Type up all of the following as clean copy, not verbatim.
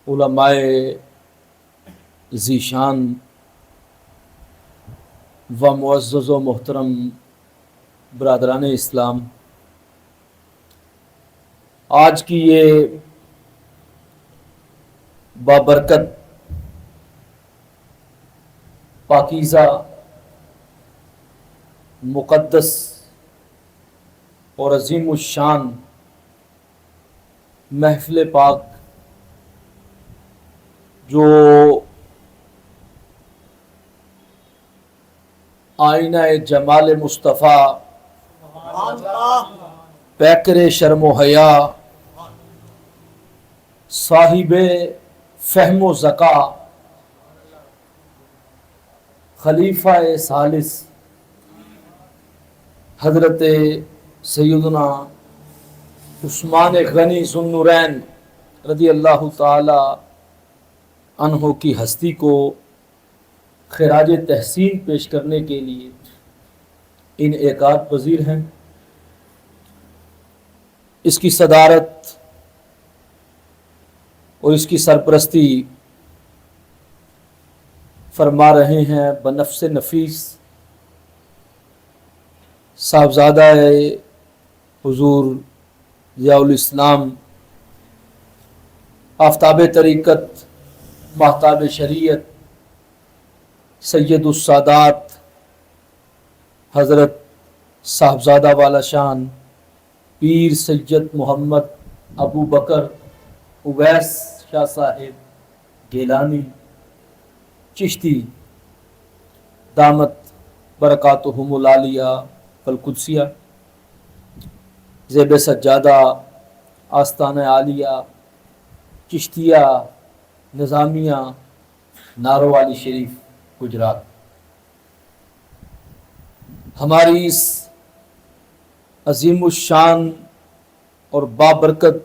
علماء ذیشان و معزز و محترم برادران اسلام، آج کی یہ بابرکت پاکیزہ مقدس اور عظیم الشان محفل پاک جو آئینہ جمال مصطفیٰ، پیکر شرم و حیا، صاحب فہم و ذکا، خلیفہ ثالث حضرت سیدنا عثمان غنی ذو النورین رضی اللہ تعالی عنہ کی ہستی کو خراج تحسین پیش کرنے کے لیے انعقاد پذیر ہیں۔ اس کی صدارت اور اس کی سرپرستی فرما رہے ہیں بنفس نفیس صاحبزادہ حضور ضیاء الاسلام، آفتاب طریقت، ماہتاب شریعت، سید السادات حضرت صاحبزادہ والا شان پیر سید محمد ابو بکر اویس شاہ صاحب گیلانی چشتی دامت برکاتہم العالیہ والقدسیہ، زیب سجادہ آستانہ عالیہ چشتیہ نظامیہ نارووالی شریف گجرات۔ ہماری اس عظیم الشان اور بابرکت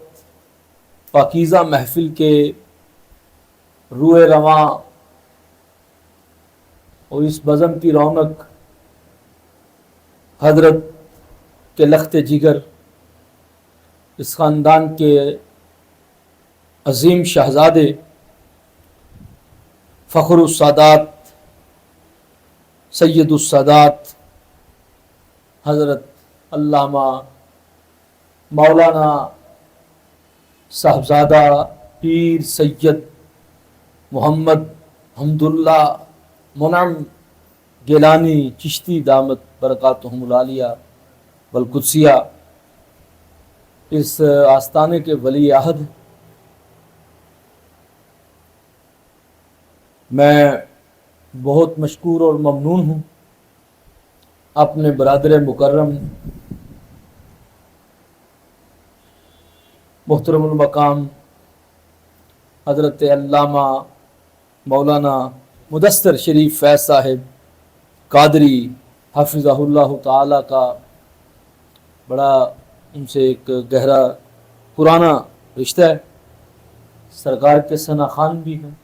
پاکیزہ محفل کے روئے رواں اور اس بزم کی رونق حضرت کے لخت جگر، اس خاندان کے عظیم شہزادے فخر السادات سید السادات حضرت علامہ مولانا صاحبزادہ پیر سید محمد حمداللہ منعم گیلانی چشتی دامت برکاتہم العالیہ والقدسیہ، اس آستانے کے ولی عہد، میں بہت مشکور اور ممنون ہوں اپنے برادر مکرم محترم المقام حضرت علامہ مولانا مدثر شریف فیض صاحب قادری حفظہ اللہ تعالی کا بڑا ان سے ایک گہرا پرانا رشتہ ہے۔ سرکار کے ثنا خان بھی ہیں،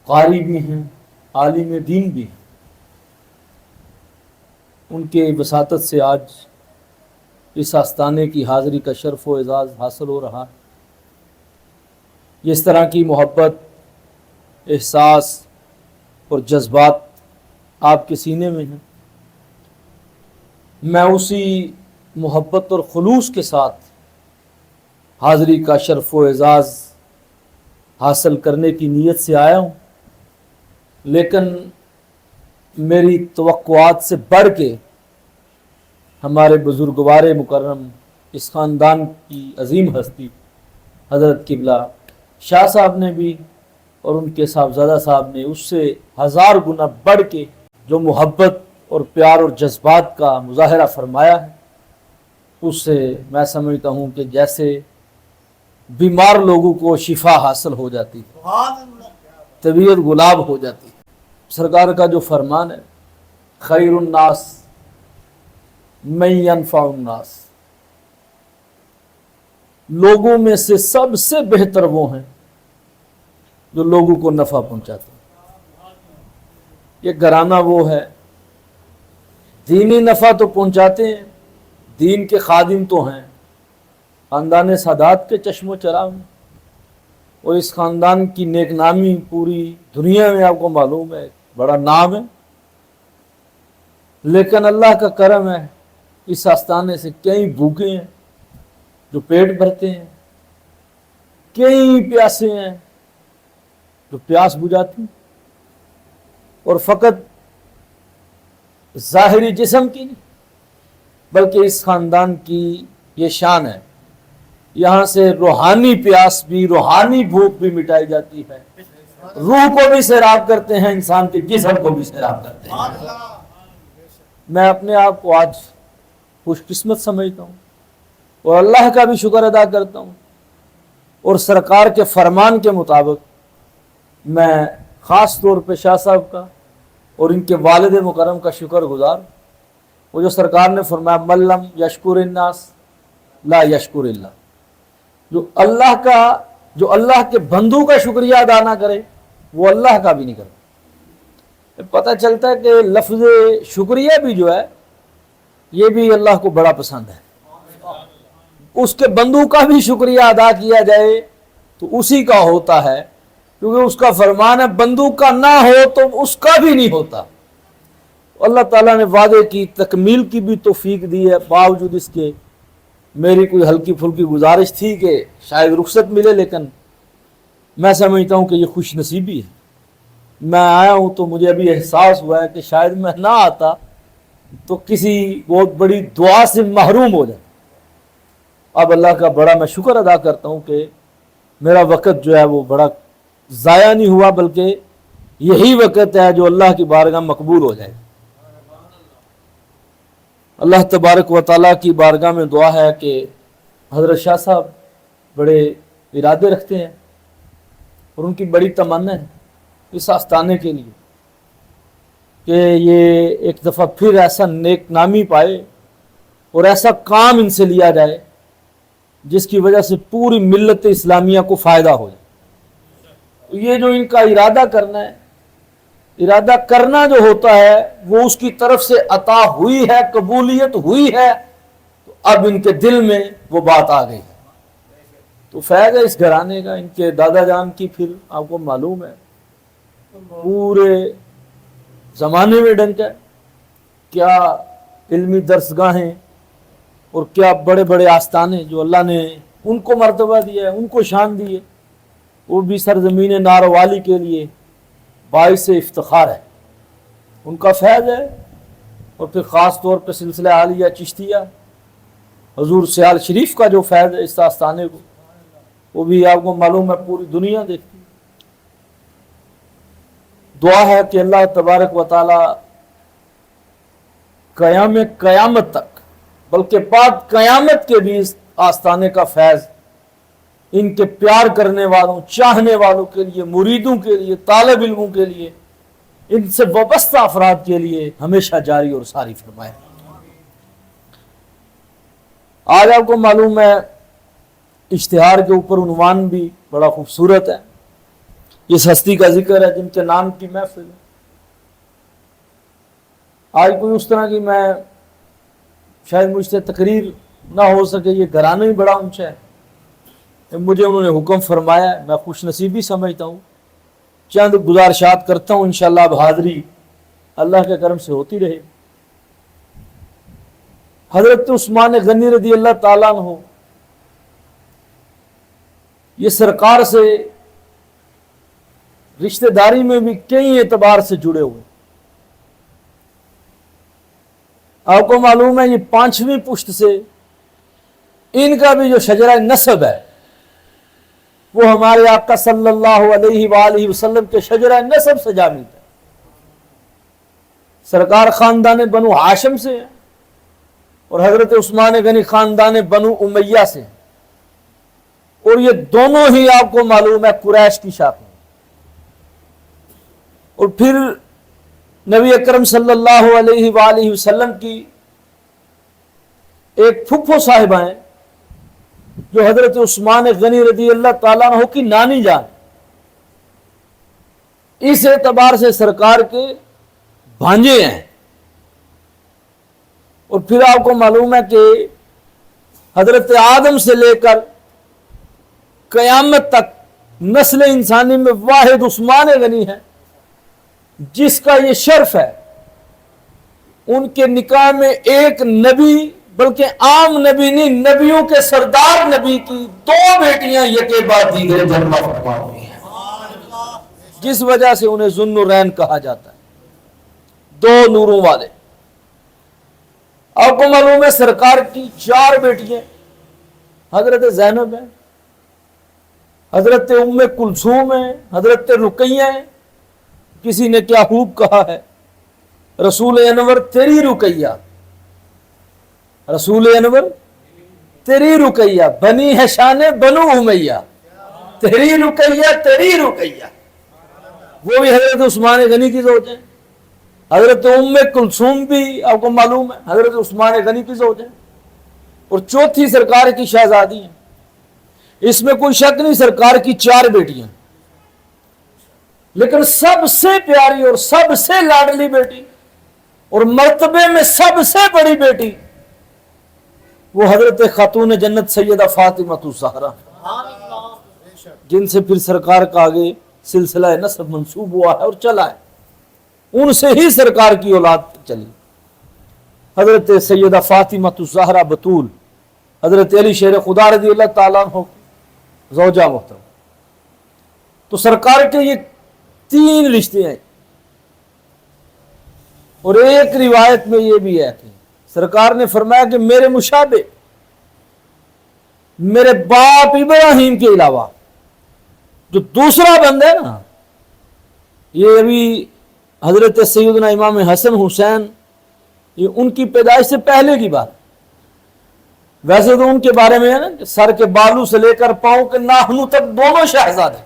قاری بھی ہیں، عالم دین بھی ہیں۔ ان کے وساطت سے آج اس آستانے کی حاضری کا شرف و اعزاز حاصل ہو رہا ہے۔ اس طرح کی محبت، احساس اور جذبات آپ کے سینے میں ہیں، میں اسی محبت اور خلوص کے ساتھ حاضری کا شرف و اعزاز حاصل کرنے کی نیت سے آیا ہوں، لیکن میری توقعات سے بڑھ کے ہمارے بزرگوار مکرم اس خاندان کی عظیم ہستی حضرت قبلہ شاہ صاحب نے بھی اور ان کے صاحبزادہ صاحب نے اس سے 1000 گنا بڑھ کے جو محبت اور پیار اور جذبات کا مظاہرہ فرمایا ہے، اس سے میں سمجھتا ہوں کہ جیسے بیمار لوگوں کو شفا حاصل ہو جاتی ہے، طبیعت گلاب ہو جاتی ہے۔ سرکار کا جو فرمان ہے، خیر الناس من ینفع الناس، لوگوں میں سے سب سے بہتر وہ ہیں جو لوگوں کو نفع پہنچاتے ہیں۔ یہ گھرانہ وہ ہے، دینی نفع تو پہنچاتے ہیں، دین کے خادم تو ہیں، خاندان سادات کے چشم و چراغ میں، اور اس خاندان کی نیک نامی پوری دنیا میں آپ کو معلوم ہے، بڑا نام ہے، لیکن اللہ کا کرم ہے، اس آستانے سے کئی بھوکے ہیں جو پیٹ بھرتے ہیں، کئی پیاسے ہیں جو پیاس بجھاتی ہیں، اور فقط ظاہری جسم کی نہیں بلکہ اس خاندان کی یہ شان ہے، یہاں سے روحانی پیاس بھی، روحانی بھوک بھی مٹائی جاتی ہے، روح کو بھی سیراب کرتے ہیں، انسان کے جسم کو بھی سیراب کرتے ہیں۔ میں اپنے آپ کو آج خوش قسمت سمجھتا ہوں اور اللہ کا بھی شکر ادا کرتا ہوں، اور سرکار کے فرمان کے مطابق میں خاص طور پہ شاہ صاحب کا اور ان کے والد مکرم کا شکر گزار، وہ جو سرکار نے فرمایا ملم یشکر الناس لا یشکر اللہ، جو اللہ کے بندوں کا شکریہ ادا نہ کرے وہ اللہ کا بھی نہیں کرتا۔ پتہ چلتا ہے کہ لفظ شکریہ بھی جو ہے یہ بھی اللہ کو بڑا پسند ہے، اس کے بندوں کا بھی شکریہ ادا کیا جائے تو اسی کا ہوتا ہے، کیونکہ اس کا فرمان ہے بندوں کا نہ ہو تو اس کا بھی نہیں ہوتا۔ اللہ تعالیٰ نے وعدے کی تکمیل کی بھی توفیق دی ہے، باوجود اس کے میری کوئی ہلکی پھلکی گزارش تھی کہ شاید رخصت ملے، لیکن میں سمجھتا ہوں کہ یہ خوش نصیبی ہے۔ میں آیا ہوں تو مجھے ابھی احساس ہوا ہے کہ شاید میں نہ آتا تو کسی بہت بڑی دعا سے محروم ہو جاتا۔ اب اللہ کا بڑا میں شکر ادا کرتا ہوں کہ میرا وقت جو ہے وہ بڑا ضائع نہیں ہوا، بلکہ یہی وقت ہے جو اللہ کی بارگاہ مقبول ہو جائے۔ اللہ تبارک و تعالیٰ کی بارگاہ میں دعا ہے کہ حضرت شاہ صاحب بڑے ارادے رکھتے ہیں اور ان کی بڑی تمنا ہے اس آستانے کے لیے کہ یہ ایک دفعہ پھر ایسا نیک نامی پائے اور ایسا کام ان سے لیا جائے جس کی وجہ سے پوری ملت اسلامیہ کو فائدہ ہو جائے۔ یہ جو ان کا ارادہ کرنا ہے، ارادہ کرنا جو ہوتا ہے وہ اس کی طرف سے عطا ہوئی ہے، قبولیت ہوئی ہے، تو اب ان کے دل میں وہ بات آ گئی ہے۔ تو فیض ہے اس گھرانے کا، ان کے دادا جان کی پھر آپ کو معلوم ہے پورے زمانے میں ڈنک ہے، کیا علمی درسگاہیں اور کیا بڑے بڑے آستانے جو اللہ نے ان کو مرتبہ دیا ہے، ان کو شان دی ہے، وہ بھی سرزمین ناروالی کے لیے باعث افتخار ہے، ان کا فیض ہے۔ اور پھر خاص طور پہ سلسلہ عالیہ چشتیہ حضور سیال شریف کا جو فیض ہے اس آستانے کو، وہ بھی آپ کو معلوم ہے پوری دنیا دیکھتی ہے۔ دعا ہے کہ اللہ تبارک و تعالی قیامت تک، بلکہ بعد قیامت کے بھی اس آستانے کا فیض ان کے پیار کرنے والوں، چاہنے والوں کے لیے، مریدوں کے لیے، طالب علموں کے لیے، ان سے وابستہ افراد کے لیے ہمیشہ جاری اور ساری فرمائے۔ آج آپ کو معلوم ہے اشتہار کے اوپر عنوان بھی بڑا خوبصورت ہے، اس ہستی کا ذکر ہے جن کے نام کی محفل ہے۔ آج کوئی اس طرح کی میں شاید مجھ سے تقریر نہ ہو سکے، یہ گھرانہ ہی بڑا اونچا ہے، مجھے انہوں نے حکم فرمایا ہے، میں خوش نصیبی سمجھتا ہوں، چند گزارشات کرتا ہوں، انشاءاللہ اب حاضری اللہ کے کرم سے ہوتی رہے۔ حضرت عثمان غنی رضی اللہ تعالیٰ عنہ یہ سرکار سے رشتہ داری میں بھی کئی اعتبار سے جڑے ہوئے۔ آپ کو معلوم ہے یہ 5ویں پشت سے ان کا بھی جو شجرہ نسب ہے وہ ہمارے آقا صلی اللہ علیہ وآلہ وسلم کے شجرہ نسب سے جا ملتا ہے۔ سرکار خاندان بنو ہاشم سے ہے اور حضرت عثمان غنی خاندان بنو امیہ سے، اور یہ دونوں ہی آپ کو معلوم ہے قریش کی شاخ میں۔ اور پھر نبی اکرم صلی اللہ علیہ وآلہ وسلم کی ایک پھپھو صاحبہ ہیں جو حضرت عثمان غنی رضی اللہ تعالیٰ عنہ کی نانی جان، اس اعتبار سے سرکار کے بھانجے ہیں۔ اور پھر آپ کو معلوم ہے کہ حضرت آدم سے لے کر قیامت تک نسل انسانی میں واحد عثمان غنی ہے جس کا یہ شرف ہے. ان کے نکاح میں ایک نبی، بلکہ عام نبی نہیں، نبیوں کے سردار نبی کی 2 بیٹیاں یکے بعد دیگرے جنم فرما ہوئی ہیں، جس وجہ سے انہیں ذو النورین کہا جاتا ہے، 2 نوروں والے. آپ کو معلوم ہے سرکار کی 4 بیٹیاں، حضرت زینب ہے، حضرت ام کلثوم ہے، حضرت رقیہ ہے. کسی نے کیا خوب کہا ہے، رسول انور تیری رقیہ، رسول انور تیری رقیہ، بنی ہے شان بنو امیہ، تیری رقیہ تیری رقیہ. وہ بھی حضرت عثمان غنی کی زوج ہے. حضرت ام کلثوم بھی آپ کو معلوم ہے حضرت عثمان غنی کی زوج ہے. اور چوتھی سرکار کی شہزادی ہے. اس میں کوئی شک نہیں، سرکار کی 4 بیٹیاں، لیکن سب سے پیاری اور سب سے لاڈلی بیٹی اور مرتبے میں سب سے بڑی بیٹی وہ حضرت خاتون جنت سیدہ فاطمہ الزہرا، جن سے پھر سرکار کا آگے سلسلہ نسب منسوب ہوا ہے اور چلا ہے. ان سے ہی سرکار کی اولاد چلی. حضرت سیدہ فاطمہ الزہرا بطول، حضرت علی شیر خدا رضی اللہ تعالیٰ عنہ زوجہ محترم. تو سرکار کے یہ 3 رشتے ہیں. اور ایک روایت میں یہ بھی ہے کہ سرکار نے فرمایا کہ میرے مشابہ میرے باپ ابراہیم کے علاوہ جو دوسرا بندہ ہے نا، یہ ابھی حضرت سیدنا امام حسن حسین، یہ ان کی پیدائش سے پہلے کی بات. ویسے تو ان کے بارے میں ہے نا کہ سر کے بالوں سے لے کر پاؤں کے ناخنوں تک دونوں شہزادے،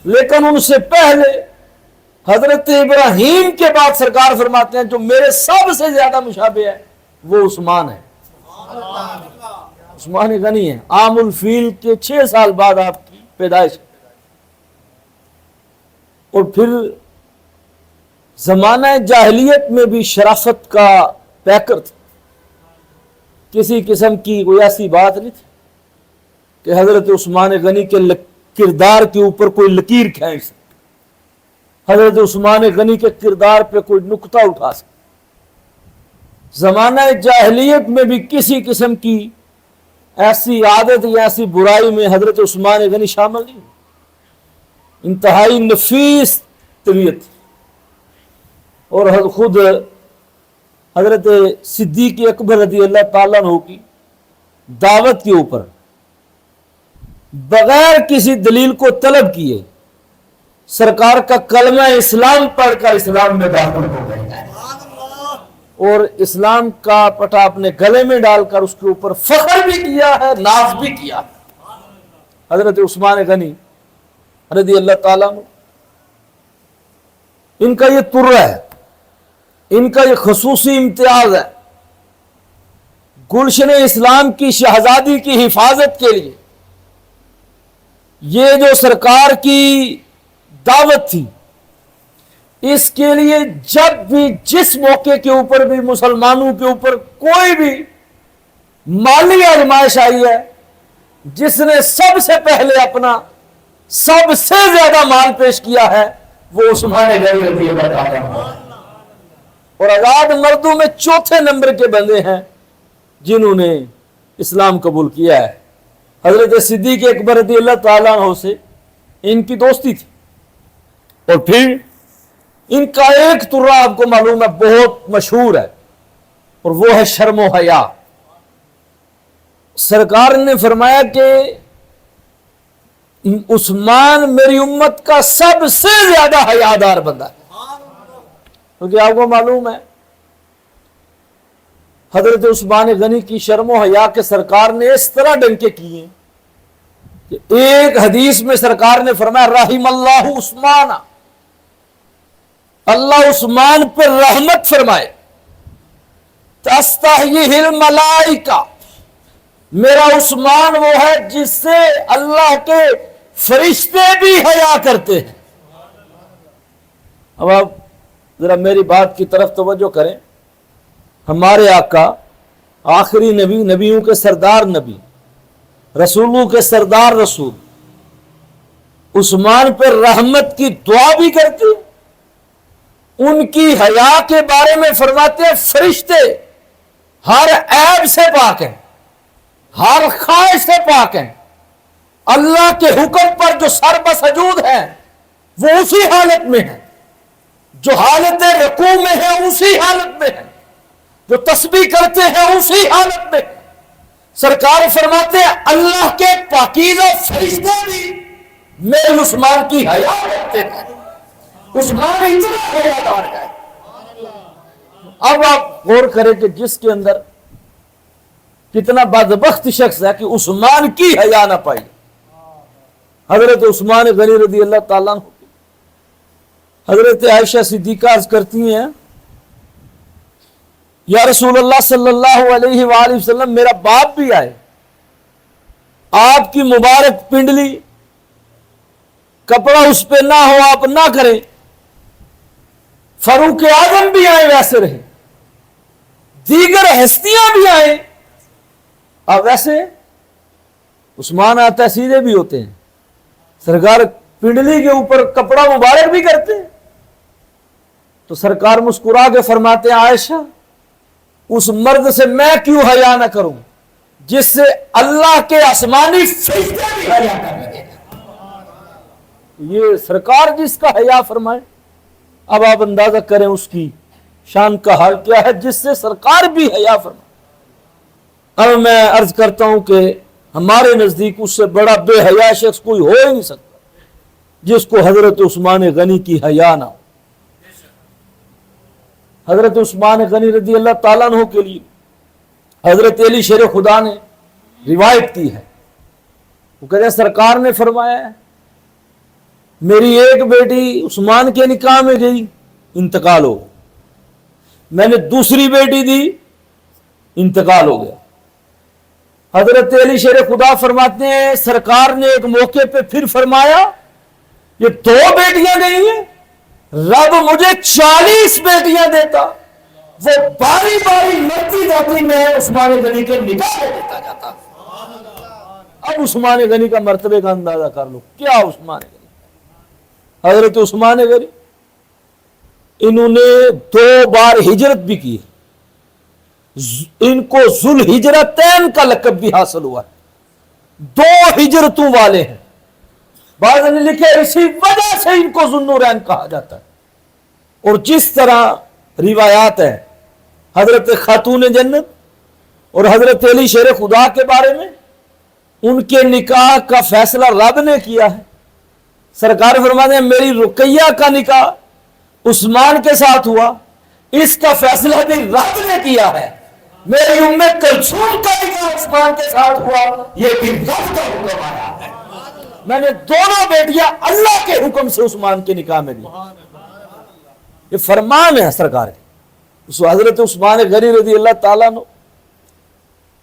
لیکن ان سے پہلے حضرت ابراہیم کے بعد سرکار فرماتے ہیں جو میرے سب سے زیادہ مشابہ ہے وہ عثمان ہے. عثمان غنی ہے. عام الفیل کے 6 سال بعد آپ کی پیدائش. اور پھر زمانہ جاہلیت میں بھی شرافت کا پیکر تھا. کسی قسم کی کوئی ایسی بات نہیں تھی کہ حضرت عثمان غنی کے کردار کے اوپر کوئی لکیر کھینچ سکے، حضرت عثمان غنی کے کردار پہ کوئی نقطہ اٹھا سکے. زمانہ جاہلیت میں بھی کسی قسم کی ایسی عادت یا ایسی برائی میں حضرت عثمان غنی شامل نہیں. انتہائی نفیس طبیعت. اور خود حضرت صدیق اکبر رضی اللہ تعالیٰ عنہ کی دعوت کے اوپر بغیر کسی دلیل کو طلب کیے سرکار کا کلمہ اسلام پڑھ کر اسلام میں داخل ہو گئے اور اسلام کا پٹا اپنے گلے میں ڈال کر اس کے اوپر فخر بھی کیا ہے، ناز بھی کیا. حضرت عثمان غنی رضی اللہ تعالیٰ عنہ، ان کا یہ ترہ ہے، ان کا یہ خصوصی امتیاز ہے. گلشن اسلام کی شہزادی کی حفاظت کے لیے یہ جو سرکار کی دعوت تھی، اس کے لیے جب بھی جس موقع کے اوپر بھی مسلمانوں کے اوپر کوئی بھی مالی آزمائش آئی ہے، جس نے سب سے پہلے اپنا سب سے زیادہ مال پیش کیا ہے وہ عثمان غنی رضی اللہ تعالیٰ عنہ. اور آزاد مردوں میں 4تھے نمبر کے بندے ہیں جنہوں نے اسلام قبول کیا ہے. حضرت صدیق اکبر رضی اللہ تعالیٰ عنہ سے ان کی دوستی تھی. اور پھر ان کا ایک ترہ آپ کو معلوم ہے بہت مشہور ہے، اور وہ ہے شرم و حیا. سرکار نے فرمایا کہ عثمان میری امت کا سب سے زیادہ حیادار بندہ ہے. کیونکہ آپ کو معلوم ہے حضرت عثمان غنی کی شرم و حیا کے سرکار نے اس طرح ڈنکے کیے کہ ایک حدیث میں سرکار نے فرمایا رحم اللہ عثمان، اللہ عثمان پر رحمت فرمائے. تستحیہ الملائکہ، میرا عثمان وہ ہے جس سے اللہ کے فرشتے بھی حیا کرتے ہیں. اب آپ ذرا میری بات کی طرف توجہ کریں. ہمارے آقا آخری نبی، نبیوں کے سردار نبی، رسولوں کے سردار رسول، عثمان پر رحمت کی دعا بھی کرتے، ان کی حیا کے بارے میں فرماتے ہیں فرشتے ہر عیب سے پاک ہیں، ہر خواہش سے پاک ہیں، اللہ کے حکم پر جو سر بسجود ہیں وہ اسی حالت میں ہیں، جو حالت رکوع میں ہے اسی حالت میں ہے، جو تسبیح کرتے ہیں اسی حالت میں۔ سرکار فرماتے ہیں اللہ کے پاکیزہ فرشتے بھی میرے عثمان کی حیا کرتے ہیں، عثمان اتنا حیادار ہے۔ اب آپ غور کریں کہ جس کے اندر کتنا بدبخت شخص ہے کہ عثمان کی حیا نہ پائی۔ حضرت عثمان غنی رضی اللہ تعالیٰ عنہ، حضرت عائشہ صدیقہ عرض کرتی ہیں یا رسول اللہ صلی اللہ علیہ وآلہ وسلم میرا باپ بھی آئے، آپ کی مبارک پنڈلی کپڑا اس پہ نہ ہو آپ نہ کریں، فاروق اعظم بھی آئے ویسے رہے، دیگر ہستیاں بھی آئے، اب ویسے عثمان آتا ہے سیدھے بھی ہوتے ہیں، سرکار پنڈلی کے اوپر کپڑا مبارک بھی کرتے ہیں، تو سرکار مسکرا کے فرماتے ہیں عائشہ اس مرد سے میں کیوں حیا نہ کروں جس سے اللہ کے آسمانی فرشتے بھی حیا کر لگے۔ یہ سرکار جس کا حیا فرمائے، اب آپ اندازہ کریں اس کی شان کا حال کیا ہے جس سے سرکار بھی حیا فرمائے۔ اب میں عرض کرتا ہوں کہ ہمارے نزدیک اس سے بڑا بے حیا شخص کوئی ہو ہی نہیں سکتا جس کو حضرت عثمان غنی کی حیا نہ ہو۔ حضرت عثمان غنی رضی اللہ تعالیٰ عنہ کے لیے حضرت علی شیر خدا نے روایت کی ہے، وہ کہتے ہیں سرکار نے فرمایا ہے میری ایک بیٹی عثمان کے نکاح میں گئی انتقال ہو گیا، میں نے دوسری بیٹی دی انتقال ہو گیا۔ حضرت علی شیر خدا فرماتے ہیں سرکار نے ایک موقع پہ پھر فرمایا یہ 2 بیٹیاں گئی ہیں، رب مجھے 40 بیٹیاں دیتا، وہ باری باری مرتی جاتی میں عثمان غنی کے نکاح میں دیتا جاتا۔ اب عثمان غنی کا مرتبے کا اندازہ کر لو، کیا عثمان غنی، حضرت عثمان غنی انہوں نے 2 بار ہجرت بھی کی، ان کو ذوالہجرتین کا لقب بھی حاصل ہوا ہے، 2 ہجرتوں والے ہیں، بعض نے لکھے اسی وجہ سے ان کو ذوالنورین کہا جاتا ہے۔ اور جس طرح روایات ہیں حضرت خاتون جنت اور حضرت علی شیر خدا کے بارے میں، ان کے نکاح کا فیصلہ رب نے کیا ہے۔ سرکار فرماتے ہیں میری رقیہ کا نکاح عثمان کے ساتھ ہوا، اس کا فیصلہ بھی رب نے کیا ہے، میری ام کلثوم کا نکاح عثمان کے ساتھ ہوا، یہ بھی رب کا حکم آیا ہے، میں نے دونوں بیٹیاں اللہ کے حکم سے عثمان کے نکاح میں دی۔ یہ فرمان ہے سرکار کے۔ اس حضرت عثمان غنی رضی اللہ تعالیٰ عنہ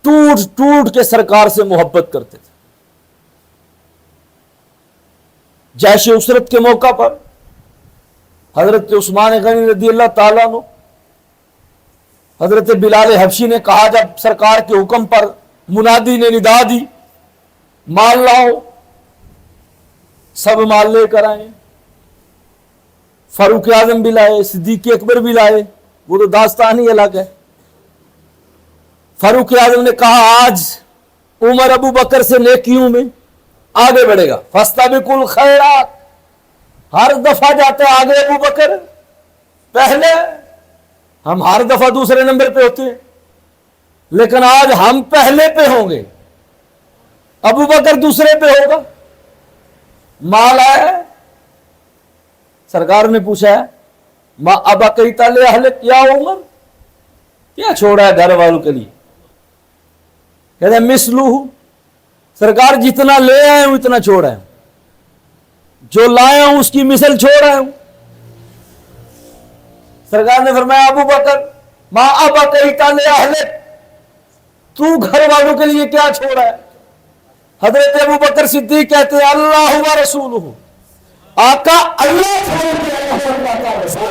ٹوٹ ٹوٹ کے سرکار سے محبت کرتے تھے۔ جیش عسرت کے موقع پر حضرت عثمان غنی رضی اللہ تعالیٰ عنہ، حضرت بلال حبشی نے کہا جب سرکار کے حکم پر منادی نے ندا دی مال لاؤ، سب مال لے کر آئے، فاروق اعظم بھی لائے، صدیق اکبر بھی لائے، وہ تو داستان ہی الگ ہے۔ فاروق اعظم نے کہا آج عمر ابو بکر سے نیکیوں میں آگے بڑھے گا، فاستبقوا الخیرات، ہر دفعہ جاتے آگے ابو بکر پہلے، ہم ہر دفعہ دوسرے نمبر پہ ہوتے ہیں، لیکن آج ہم پہلے پہ ہوں گے، ابو بکر دوسرے پہ ہوگا۔ مال آیا، سرکار نے پوچھا ہے ماں ابا کہتا لے اہلک یا عمر، کیا چھوڑا ہے گھر والوں کے لیے؟ کہتے ہیں مثلو، سرکار جتنا لے آئے ہوں اتنا چھوڑا ہے، جو لایا ہوں اس کی مثل چھوڑ آئے ہوں۔ سرکار نے فرمایا ابو بکر ماں ابا کہتا لے اہلک، تو گھر والوں کے لیے کیا چھوڑا ہے؟ حضرت ابو بکر صدیق کہتے ہیں اللہ و رسولہ، آقا اللہ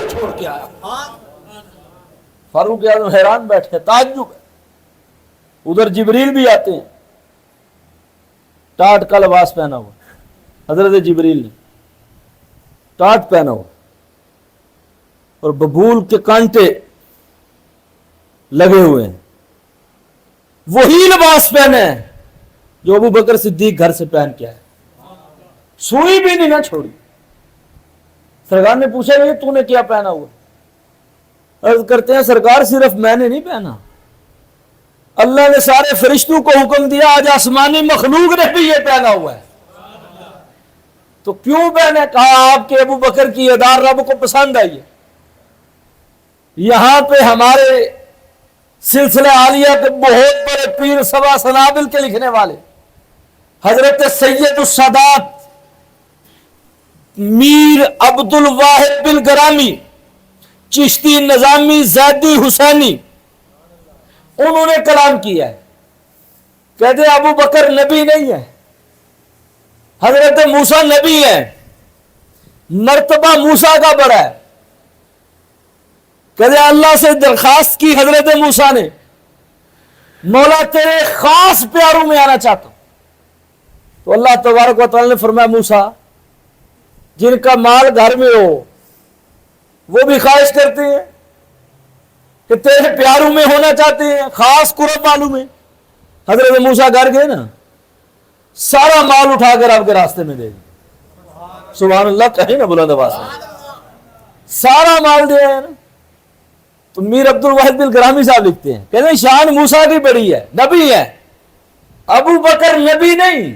چھوڑ کے آیا۔ فاروق اعظم حیران بیٹھے، تعجب ہے۔ ادھر جبریل بھی آتے ہیں، ٹاٹ کا لباس پہنا ہوا، حضرت جبریل نے ٹاٹ پہنا ہوا اور ببول کے کانٹے لگے ہوئے ہیں، وہی لباس پہنے ہیں جو ابو بکر صدیق گھر سے پہن کے آئے، سوئی بھی نہیں نہ چھوڑی۔ سرکار نے پوچھا یہ تو نے کیا پہنا ہوا؟ عرض کرتے ہیں سرکار صرف میں نے نہیں پہنا، اللہ نے سارے فرشتوں کو حکم دیا آج آسمانی مخلوق نے بھی یہ پہنا ہوا ہے۔ تو کیوں پہنے؟ کہا آپ کے ابو بکر کی ادا رب کو پسند آئی ہے۔ یہاں پہ ہمارے سلسلہ عالیہ کے بہت بڑے پیر سبا سنابل کے لکھنے والے حضرت سید السادات میر عبد الواحد بن گرامی چشتی نظامی زیدی حسینی، انہوں نے کلام کیا ہے، کہتے ابو بکر نبی نہیں ہے، حضرت موسیٰ نبی ہے، مرتبہ موسیٰ کا بڑا ہے۔ کہتے اللہ سے درخواست کی حضرت موسیٰ نے، مولا تیرے خاص پیاروں میں آنا چاہتا ہوں۔ تو اللہ تبارک و تعالی نے فرمایا موسیٰ جن کا مال گھر میں ہو وہ بھی خواہش کرتے ہیں کہ تیرے پیاروں میں ہونا چاہتے ہیں، خاص قرب والوں میں۔ حضرت موسیٰ گھر گئے نا، سارا مال اٹھا کر آپ کے راستے میں دے دی، سبحان اللہ کہیں نا بلند آواز سے، سارا مال دیا ہے نا۔ تو میر عبد الواحد بن گرامی صاحب لکھتے ہیں، کہتے ہیں شان موسیٰ کی بڑی ہے، نبی ہے، ابو بکر نبی نہیں۔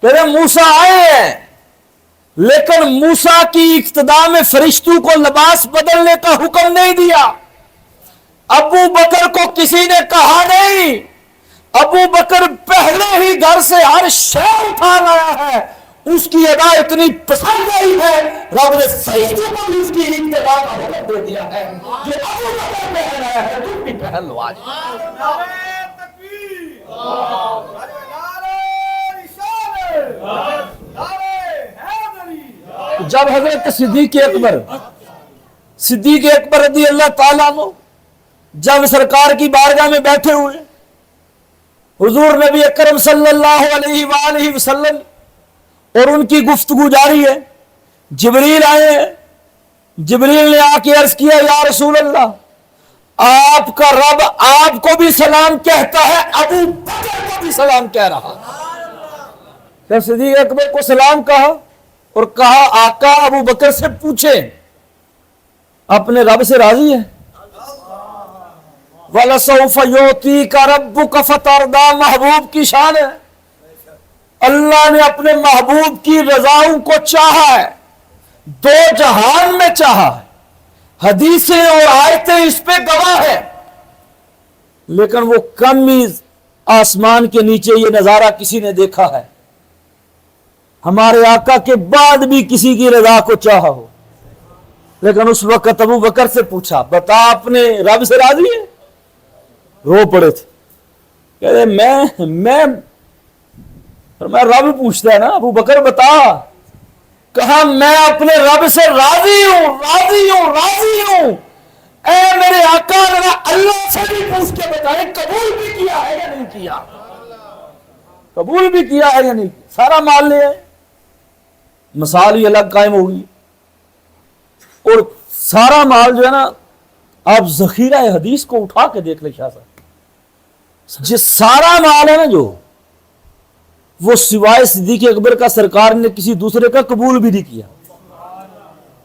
کہتے ہیں موسیٰ آئے ہیں لیکن موسیٰ کی اقتداء میں فرشتوں کو لباس بدلنے کا حکم نہیں دیا، ابو بکر کو کسی نے کہا نہیں، ابو بکر پہلے ہی گھر سے ہر شے اٹھا لایا ہے، اس کی ادا اتنی پسند آئی ہے رب نے فرشتوں کو بھی اس کی اتباع کا حکم دے دیا ہے، جو ابو بکر پہن رہا ہے تم بھی پہن لو آج۔ جب حضرت صدیق اکبر رضی اللہ تعالیٰ عنہ جب سرکار کی بارگاہ میں بیٹھے ہوئے، حضور نبی اکرم صلی اللہ علیہ وآلہ وسلم اور ان کی گفتگو جاری ہے، جبریل آئے ہیں، جبریل نے آ کے عرض کیا یا رسول اللہ آپ کا رب آپ کو بھی سلام کہتا ہے، ابو بکر کو بھی سلام کہہ رہا۔ پھر صدیق اکبر کو سلام کہا اور کہا آقا ابو بکر سے پوچھیں اپنے رب سے راضی ہے؟ وَلَسَوْفَ يُعْطِيكَ رَبُّكَ فَتَرْضَىٰ، محبوب کی شان ہے، اللہ نے اپنے محبوب کی رضاؤں کو چاہا ہے، دو جہان میں چاہا ہے، حدیثیں اور آیتیں اس پہ گواہ ہے، لیکن وہ کم ہی آسمان کے نیچے یہ نظارہ کسی نے دیکھا ہے ہمارے آقا کے بعد بھی کسی کی رضا کو چاہا ہو۔ لیکن اس وقت ابو بکر سے پوچھا بتا اپنے رب سے راضی ہے؟ رو پڑے تھے، کہتے میں رب پوچھتا ہے نا ابو بکر بتا، کہا میں اپنے رب سے راضی ہوں راضی ہوں راضی ہوں۔ اے میرے آقا ذرا اللہ سے بھی پوچھ کے بتائیں قبول بھی کیا ہے یا نہیں کیا، قبول بھی کیا ہے یا نہیں کیا، سارا مال لے آئے، مثال ہی الگ قائم ہوگی۔ اور سارا مال جو ہے نا آپ ذخیرہ حدیث کو اٹھا کے دیکھ لیں شاہ صاحب، جس سارا مال ہے نا جو وہ سوائے صدیق اکبر کا سرکار نے کسی دوسرے کا قبول بھی نہیں کیا۔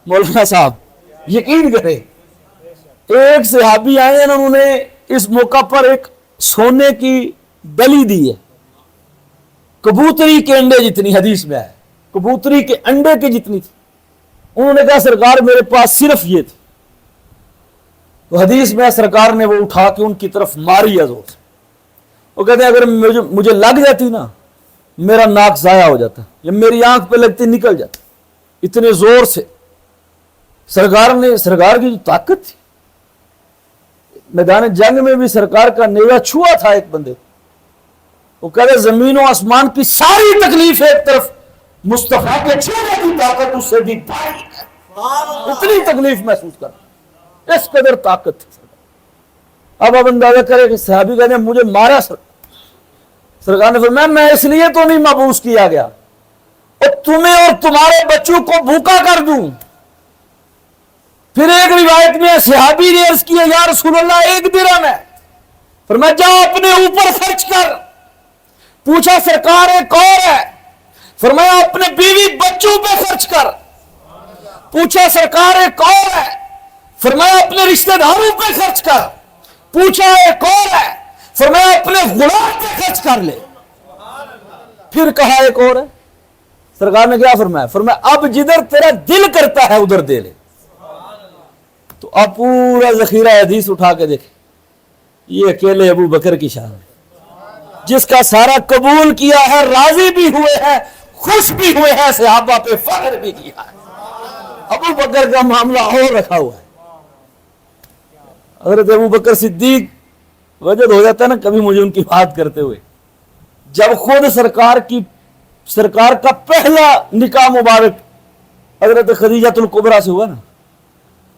مولانا صاحب یقین کریں، ایک صحابی آئے ہیں انہوں نے اس موقع پر ایک سونے کی ڈلی دی ہے، کبوتری کے انڈے جتنی، حدیث میں ہے کبوتری کے انڈے کی جتنی تھی، انہوں نے کہا سرکار میرے پاس صرف یہ تھی، تو حدیث میں سرکار نے وہ اٹھا کے ان کی طرف ماری زور سے، وہ کہتے ہیں اگر مجھے لگ جاتی نا میرا ناک ضائع ہو جاتا، یا میری آنکھ پہ لگتی نکل جاتا، اتنے زور سے سرکار کی جو طاقت تھی، میدان جنگ میں بھی سرکار کا نیزہ چھوا تھا ایک بندے کو، وہ کہتے زمین و آسمان کی ساری تکلیف ایک طرف، مصطفیٰ کے چھونے کی طاقت اس سے بھی بھاری ہے، اتنی تکلیف محسوس کرتا، اس قدر طاقت تھی۔ اب اندازہ کرے کہ صحابی کہتے ہیں مجھے مارا سرکار نے فرمایا میں اس لیے تو نہیں مبعوث کیا گیا اور تمہیں اور تمہارے بچوں کو بھوکا کر دوں. پھر ایک روایت میں صحابی نے عرض کیا یا رسول اللہ 1 درہم ہے. فرمایا جاؤ اپنے اوپر خرچ کر. پوچھا سرکار ایک اور ہے. فرمایا اپنے بیوی بچوں پہ خرچ کر. پوچھا سرکار ایک اور ہے. فرمایا اپنے رشتہ داروں پہ خرچ کر. پوچھا ایک اور ہے. فرمایا اپنے غلام پہ خرچ کر لے. پھر کہا ایک اور ہے. سرکار نے کیا فرمایا؟ فرمایا اب جدھر تیرا دل کرتا ہے ادھر دے لے. تو اب پورا ذخیرہ حدیث اٹھا کے دیکھیں. یہ اکیلے ابو بکر کی شان ہے جس کا سارا قبول کیا ہے, راضی بھی ہوئے ہیں, خوش بھی ہوئے ہیں, صحابہ پہ فخر بھی کیا ہے. ابو بکر کا معاملہ اور رکھا ہوا ہے. حضرت ابو بکر صدیق وجد ہو جاتا ہے نا کبھی مجھے ان کی بات کرتے ہوئے, جب خود سرکار کا پہلا نکاح مبارک حضرت خدیجہ الکبریٰ سے ہوا نا,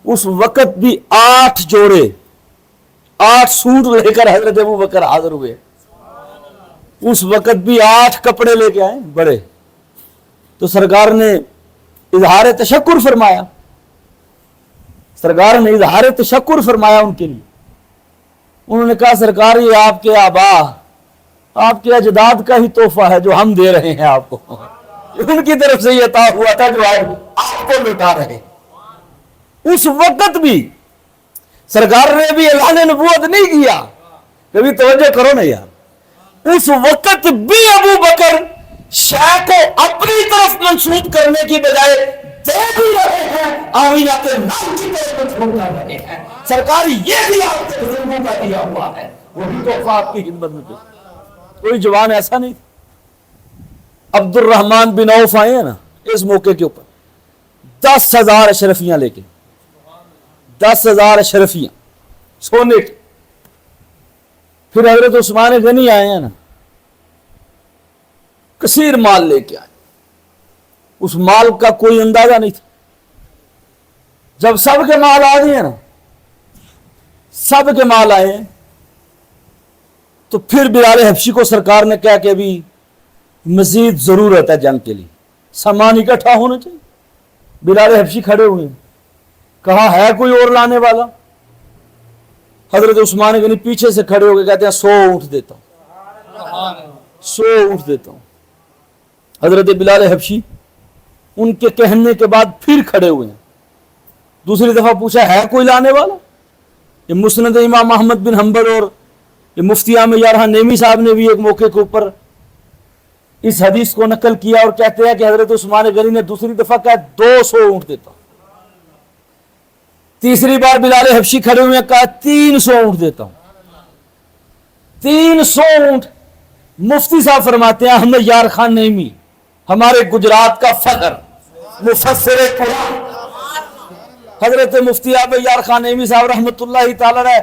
اس وقت بھی 8 جوڑے 8 سوٹ لے کر حضرت ابو بکر حاضر ہوئے. اس وقت بھی 8 کپڑے لے کے آئے بڑے. تو سرکار نے اظہار تشکر فرمایا. سرکار نے اظہار تشکر فرمایا ان کے لیے. انہوں نے کہا سرکار یہ آپ کے آبا آپ کے اجداد کا ہی تحفہ ہے جو ہم دے رہے ہیں آپ کو. ان کی طرف سے یہ عطا ہوا تھا جو آپ کو لوٹا رہے. اس وقت بھی سرکار نے بھی اعلان نبوت نہیں کیا. کبھی توجہ کرو نا یار. اس وقت بھی ابو بکر شے کو اپنی طرف منسوب کرنے کی بجائے دے بھی رہے ہیں, آمینہ کے نام کی طرف منسوب کر رہے ہیں. سرکار یہ بھی آپ کے بزرگوں کا دیا ہوا ہے, وہی تحفہ آپ کی خدمت میں. کوئی جوان ایسا نہیں. عبد الرحمن بن عوف آئے ہیں نا اس موقع کے اوپر 10,000 اشرفیاں لے کے, 10,000 اشرفیاں سونے کی. پھر حضرت عثمان غنی آئے ہیں نا, کثیر مال لے کے آئے. اس مال کا کوئی اندازہ نہیں تھا. جب سب کے مال آ گئے نا, سب کے مال آئے ہیں, تو پھر بلال حبشی کو سرکار نے کہا کہ ابھی مزید ضرورت ہے جنگ کے لیے, سامان اکٹھا ہونا چاہیے. بلال حبشی کھڑے ہوئے, کہا ہے کوئی اور لانے والا؟ حضرت عثمان غنی پیچھے سے کھڑے ہو کے کہتے ہیں 100 اونٹ دیتا ہوں, 100 اونٹ دیتا ہوں. حضرت بلال حبشی ان کے کہنے کے بعد پھر کھڑے ہوئے ہیں. دوسری دفعہ پوچھا ہے کوئی لانے والا؟ یہ مسند امام احمد بن حنبل اور یہ مفتی عام یارحان نیمی صاحب نے بھی ایک موقع کے اوپر اس حدیث کو نقل کیا اور کہتے ہیں کہ حضرت عثمان غنی نے دوسری دفعہ کہا 200 اونٹ دیتا ہوں. تیسری بار بلال حبشی کھڑے ہوئے کہا 300 اونٹ دیتا ہوں. 300 اونٹ. مفتی صاحب فرماتے ہیں احمد یار خان نیمی ہمارے گجرات کا فخر, مفسر قرآن, حضرت مفتی احمد یار خان نیمی صاحب رحمۃ اللہ تعالی علیہ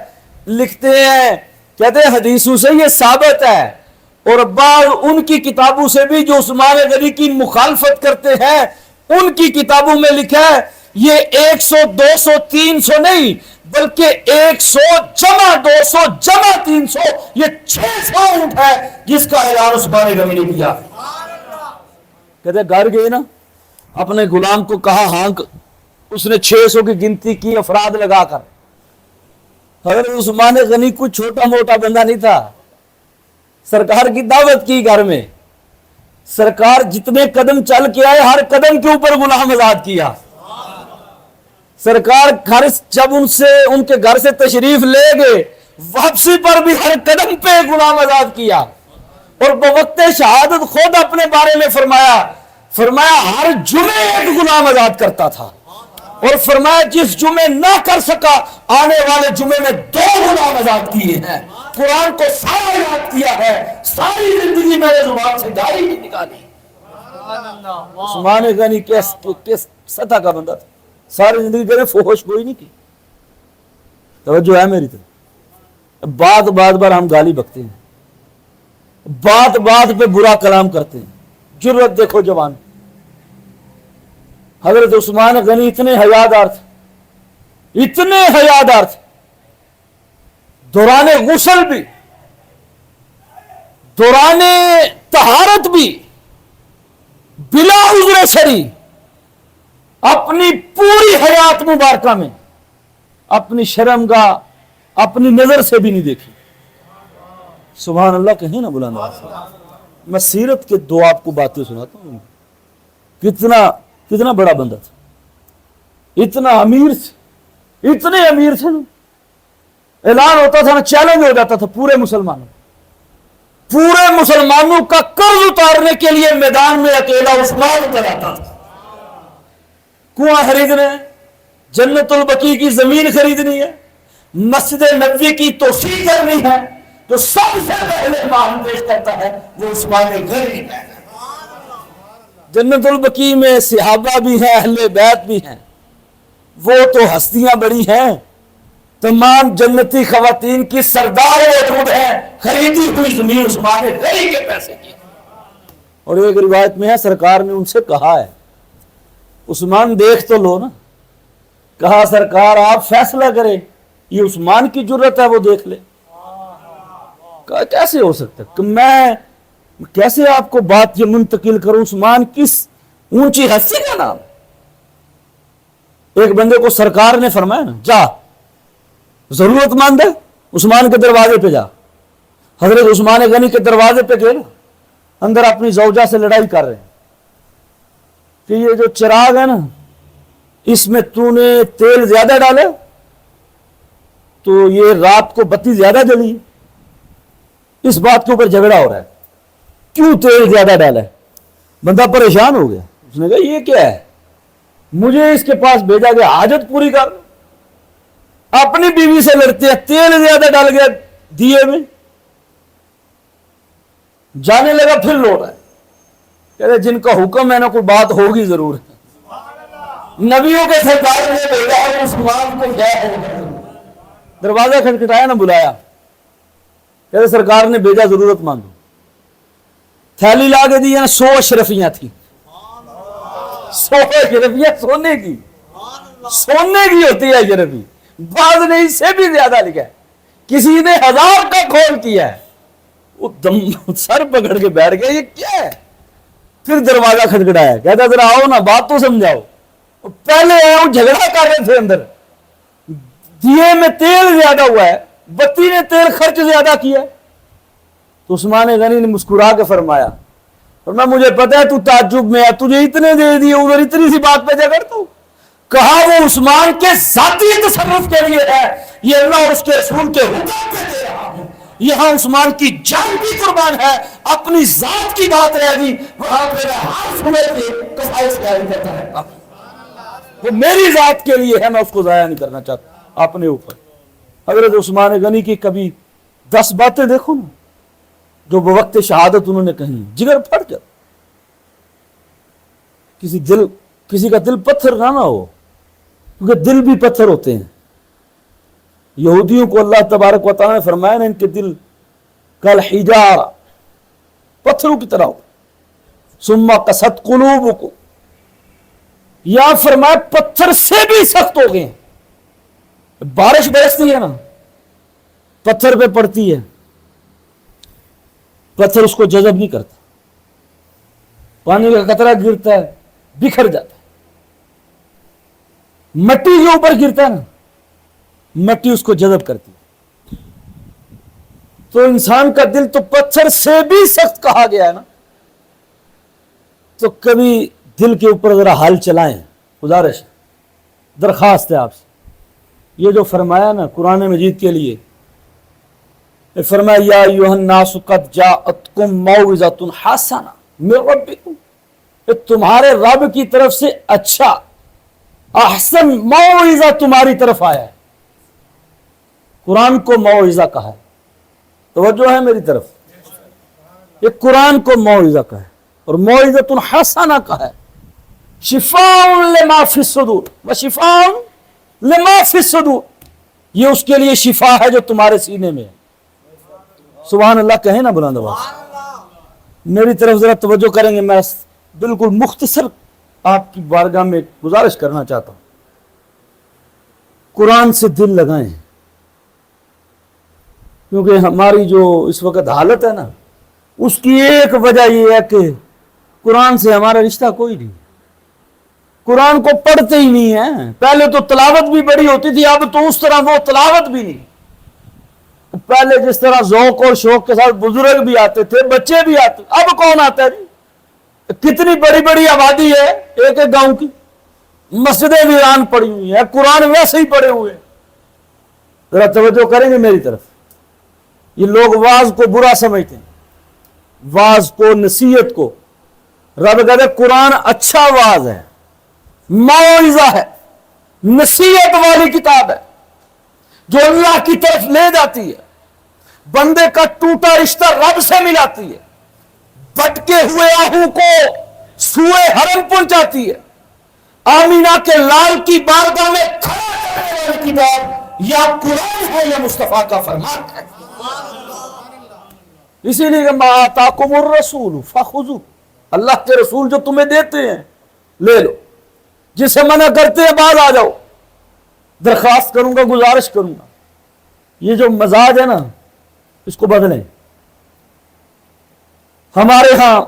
لکھتے ہیں, کہتے ہیں حدیثوں سے یہ ثابت ہے اور بعض ان کی کتابوں سے بھی جو عثمان غنی کی مخالفت کرتے ہیں ان کی کتابوں میں لکھا ہے یہ 100 200 300 نہیں بلکہ 100 جمع 200 جمع 300 یہ 600 اونٹ ہے جس کا اعلان عثمان غنی نے کیا. کہتے گھر گئے نا, اپنے غلام کو کہا ہانک, اس نے 600 کی گنتی کی افراد لگا کر. حضرت عثمان غنی کوئی چھوٹا موٹا بندہ نہیں تھا, سرکار کی دعوت کی گھر میں, سرکار جتنے قدم چل کے آئے ہر قدم کے اوپر غلام آزاد کیا. سرکار گھر جب ان کے گھر سے تشریف لے گئے واپسی پر بھی ہر قدم پہ غلام آزاد کیا. اور بوقت شہادت خود اپنے بارے میں فرمایا ہر جمعے ایک غلام آزاد کرتا تھا, اور فرمایا جس جمعے نہ کر سکا آنے والے جمعے میں 2 غلام آزاد کیے ہیں. قرآن کو سارا یاد کیا ہے, ساری زندگی میرے زبان سے گالی نہیں نکالی. عثمان غنی کس سطح کا بندہ تھا, ساری زندگی کرے فحش کوئی نہیں کی. توجہ ہے میری طرف. بات پر ہم گالی بکتے ہیں, بات پہ برا کلام کرتے ہیں. جرت دیکھو جوان. حضرت عثمان غنی اتنے حیادار تھے, اتنے حیادار تھے, دوران غسل بھی, دوران طہارت بھی, بلا عذر شرعی اپنی پوری حیات مبارکہ میں اپنی شرمگاہ اپنی نظر سے بھی نہیں دیکھی. سبحان اللہ کہیں نا بلند آواز سے. میں سیرت کے دو آپ کو باتیں سناتا ہوں. کتنا بڑا بندہ تھا, اتنا امیر تھے, اتنے امیر تھے نا, اعلان ہوتا تھا نا, چیلنج ہو جاتا تھا پورے مسلمانوں کا قرض اتارنے کے لیے میدان میں اکیلا عثمان اتر آتا تھا. کنواں خریدنے, جنت البقیع کی زمین خریدنی ہے, مسجد نبوی کی توسیع کرنی ہے, تو سب سے پہلے مال پیش کرتا ہے وہ عثمان غنی ہے. جنت البقیع میں صحابہ بھی ہیں, اہل بیت بھی ہیں, وہ تو ہستیاں بڑی ہیں, تمام جنتی خواتین کی سردار موجود ہیں. خریدی ہوئی زمین عثمان غنی کے پیسے کی. اور ایک روایت میں ہے سرکار نے ان سے کہا ہے, عثمان دیکھ تو لو نا. کہا سرکار آپ فیصلہ کریں, یہ عثمان کی جرت ہے وہ دیکھ لے. کہا کیسے ہو سکتا کہ میں کیسے آپ کو بات یہ منتقل کروں, عثمان کس اونچی ہستی کا نام. ایک بندے کو سرکار نے فرمایا نا, جا ضرورت مند ہے عثمان کے دروازے پہ جا. حضرت عثمان غنی کے دروازے پہ گئے نا, اندر اپنی زوجہ سے لڑائی کر رہے ہیں کہ یہ جو چراغ ہے نا اس میں تو نے تیل زیادہ ڈالے تو یہ رات کو بتی زیادہ جلی. اس بات کے اوپر جھگڑا ہو رہا ہے, کیوں تیل زیادہ ڈالا ہے. بندہ پریشان ہو گیا, اس نے کہا یہ کیا ہے, مجھے اس کے پاس بھیجا گیا حاجت پوری کر. اپنی بیوی سے لڑتے ہیں, تیل زیادہ ڈال گیا دیے میں. جانے لگا پھر لوٹ رہا ہے, کہتے جن کا حکم ہے نا کوئی بات ہوگی ضرور. نبیوں کے سرکار نے بھیجا ہے عثمان کو کیا ہے. دروازہ کھٹکھٹایا نا, بلایا, کہتے سرکار نے بھیجا ضرورت مانگو. تھیلی لا کے دی نا, 100 اشرفیاں تھیں. 100 اشرفیاں سونے کی ہوتی ہے اشرفی. بعض نے اس سے بھی زیادہ لکھا ہے, کسی نے 1000 کا کھول کیا ہے. وہ دم سر پکڑ کے بیٹھ گیا, یہ کیا ہے. پھر دروازہ کھٹکھٹایا, کہتا ذرا آؤ نا بات تو سمجھاؤ. پہلے آؤ جھگڑا کر رہے تھے اندر, دیے میں تیل زیادہ ہوا ہے, بتی نے تیل خرچ زیادہ کیا. تو عثمان غنی نے مسکرا کے فرمایا, مجھے پتا ہے تو تعجب میں ہے, تجھے اتنے دے دیے ادھر اتنی سی بات پہ جھگڑ تو. کہا وہ عثمان کے ذاتی تصرف کے لیے ہے, یہ اللہ اور اس کے رسول کے حکم پہ دے رہا ہوں. یہاں عثمان کی جان بھی قربان ہے, اپنی ذات کی بات رہ گئی, وہاں میرا ہاتھ سنے تھے کفایت جاری کرتا ہے. وہ میری ذات کے لیے ہے, میں اس کو ضائع نہیں کرنا چاہتا اپنے اوپر. حضرت عثمان غنی کی کبھی 10 باتیں دیکھو نا جو بوقت شہادت انہوں نے کہیں, جگر پھٹ جاتا. کسی کا دل پتھر نہ ہو, کیونکہ دل بھی پتھر ہوتے ہیں. یہودیوں کو اللہ تبارک و تعالیٰ نے فرمایا نا ان کے دل کل حجارہ, پتھروں کی طرح ہو. ثم قست قلوبکم, یا فرمایا پتھر سے بھی سخت ہو گئے. بارش برستی ہے نا, پتھر پہ پڑتی ہے, پتھر اس کو جذب نہیں کرتا. پانی کا قطرہ گرتا ہے بکھر جاتا ہے. مٹی کے اوپر گرتا ہے نا, مٹی اس کو جذب کرتی ہے. تو انسان کا دل تو پتھر سے بھی سخت کہا گیا ہے نا. تو کبھی دل کے اوپر ذرا حل چلائیں, گزارش درخواست ہے آپ سے. یہ جو فرمایا نا قرآن مجید کے لیے, فرمایا یا ایھا الناس قد جاءتکم موعظۃ حسنہ من ربکم, تمہارے رب کی طرف سے اچھا احسن موعظہ تمہاری طرف آیا ہے. قرآن کو موعظہ کہا ہے, توجہ ہے میری طرف, یہ قرآن کو موعظہ کہا ہے اور موعظۃ حسنہ کہا ہے. شفاء لما فی الصدور وشفاء لما فی الصدور, یہ اس کے لیے شفا ہے جو تمہارے سینے میں ہے. سبحان اللہ کہیں نا بلند آواز. میری طرف ذرا توجہ کریں گے, میں بالکل مختصر آپ کی بارگاہ میں گزارش کرنا چاہتا ہوں. قرآن سے دل لگائیں, کیونکہ ہماری جو اس وقت حالت ہے نا اس کی ایک وجہ یہ ہے کہ قرآن سے ہمارا رشتہ کوئی نہیں، قرآن کو پڑھتے ہی نہیں ہیں. پہلے تو تلاوت بھی بڑی ہوتی تھی، اب تو اس طرح وہ تلاوت بھی نہیں. پہلے جس طرح ذوق اور شوق کے ساتھ بزرگ بھی آتے تھے، بچے بھی آتے، اب کون آتا ہے؟ کتنی بڑی بڑی آبادی ہے ایک ایک گاؤں کی، مسجدیں ویران پڑی ہوئی ہیں، قرآن ویسے ہی پڑے ہوئے ہیں. ذرا توجہ کریں گے میری طرف. یہ لوگ واعظ کو برا سمجھتے ہیں، واعظ کو، نصیحت کو. رب کہتے ہیں قرآن اچھا واعظ ہے، موعظہ ہے، نصیحت والی کتاب ہے جو اللہ کی طرف لے جاتی ہے، بندے کا ٹوٹا رشتہ رب سے ملاتی ہے، بھٹکے ہوئے آہو کو سوئے حرم پہنچاتی ہے. آمینہ کے لال کی بارگاہ میں کھڑا کرنے والی کتاب یا قرآن ہے یا مصطفیٰ کا فرمان ہے. اسی لیے ما آتاکم الرسول فخذوہ، اللہ کے رسول جو تمہیں دیتے ہیں لے لو، جسے منع کرتے ہیں باز آ جاؤ. درخواست کروں گا، گزارش کروں گا، یہ جو مزاج ہے نا اس کو بدلیں. ہمارے ہاں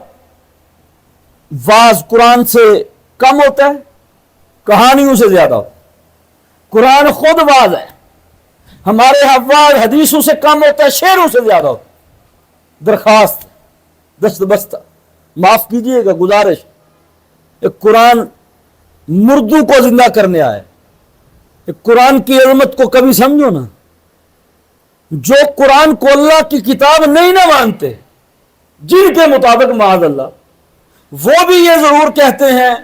واعظ قرآن سے کم ہوتا ہے، کہانیوں سے زیادہ ہوتا ہے. قرآن خود واعظ ہے. ہمارے ہاں واعظ حدیثوں سے کم ہوتا ہے، شعروں سے زیادہ ہوتا ہے. درخواست، دست بستہ، معاف کیجئے گا، گزارش. ایک قرآن مردوں کو زندہ کرنے آئے. ایک قرآن کی عظمت کو کبھی سمجھو نا. جو قرآن کو اللہ کی کتاب نہیں نہ مانتے، جن کے مطابق معاذ اللہ، وہ بھی یہ ضرور کہتے ہیں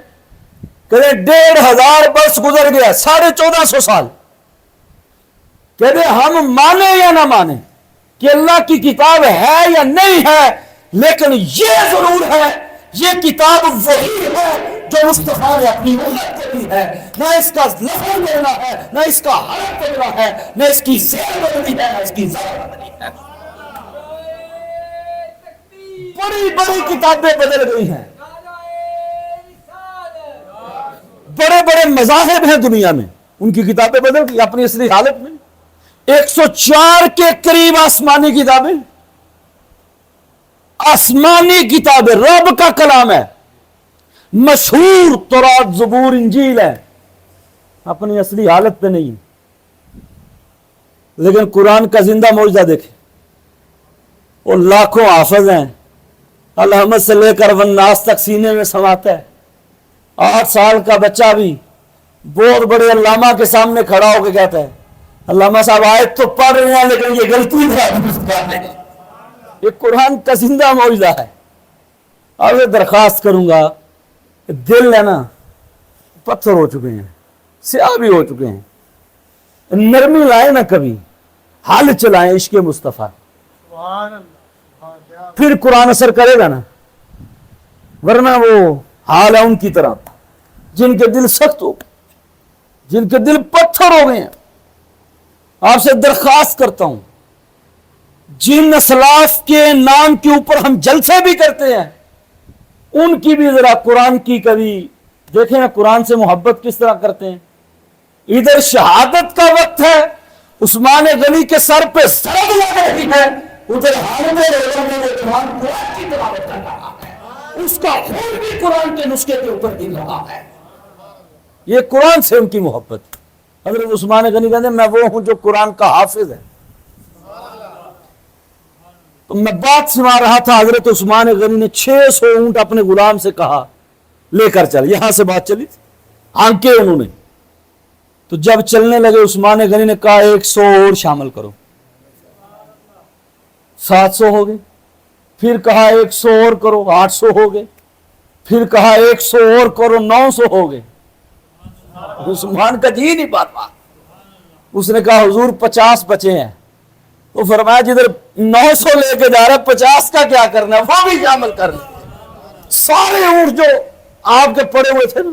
کہ 1500 برس گزر گیا، 1450 سال، کہتے ہم مانیں یا نہ مانیں کہ اللہ کی کتاب ہے یا نہیں ہے، لیکن یہ ضرور ہے یہ کتاب وہی ہے جو مصطفیٰ نے اپنی امت کو دی ہے. نہ اس کا لفظ بدلا ہے، نہ اس کا حرف بدلا ہے، نہ اس کی زیر بدلی ہے، نہ اس کی زبر بدلی ہے. بڑی بڑی کتابیں بدل گئی ہیں، بڑے بڑے مذاہب ہیں دنیا میں، ان کی کتابیں بدل گئی اپنی اصلی حالت میں. 104 کے قریب آسمانی کتابیں، آسمانی کتابیں رب کا کلام ہے، مشہور تورات، زبور، انجیل ہے، اپنی اصلی حالت پہ نہیں. لیکن قرآن کا زندہ معجزہ دیکھیں، وہ لاکھوں حافظ ہیں، الحمد سے لے کر والناس تک سینے میں سماتا ہے. 8 سال کا بچہ بھی بہت بڑے علامہ کے سامنے کھڑا ہو کے کہتا ہے علامہ صاحب آیت تو پڑھ رہے ہیں لیکن یہ غلطی ہے. یہ قرآن کا زندہ معجزہ ہے. اب یہ درخواست کروں گا، دل ہے نا پتھر ہو چکے ہیں، سیاہ بھی ہو چکے ہیں، نرمی لائیں نا، کبھی حال چلائیں عشق مصطفیٰ، پھر قرآن اثر کرے گا نا. ورنہ وہ حال ہے ان کی طرح جن کے دل سخت ہو، جن کے دل پتھر ہو گئے ہیں. آپ سے درخواست کرتا ہوں، جن اسلاف کے نام کے اوپر ہم جلسے بھی کرتے ہیں ان کی بھی ذرا قرآن کی کبھی دیکھیں نا، قرآن سے محبت کس طرح کرتے ہیں. ادھر شہادت کا وقت ہے، عثمان غنی کے سر پہ سرد لگ رہی ہے، ادھر قرآن کی تلاوت کر رہا ہے، اس کا خون بھی قرآن کے نسخے کے اوپر گر رہا ہے. یہ قرآن سے ان کی محبت. حضرت عثمان غنی کہتے ہیں میں وہ ہوں جو قرآن کا حافظ ہے. تو میں بات سنا رہا تھا، حضرت عثمان غنی نے 600 اونٹ اپنے غلام سے کہا لے کر چل. یہاں سے بات چلی تھی، آنکھیں انہوں نے. تو جب چلنے لگے عثمان غنی نے کہا 100 اور شامل کرو، 700 ہو گئے. پھر کہا 100 اور کرو، 800 ہو گئے. پھر کہا 100 اور کرو، 900 ہو گئے. عثمان کا جی نہیں پاتا. اس نے کہا حضور 50 بچے ہیں. تو فرمایا جدھر 900 لے کے جا رہا 50 کا کیا کرنا ہے، وہ بھی شامل کر لیں. سارے اونٹ جو آپ کے پڑے ہوئے تھے نا،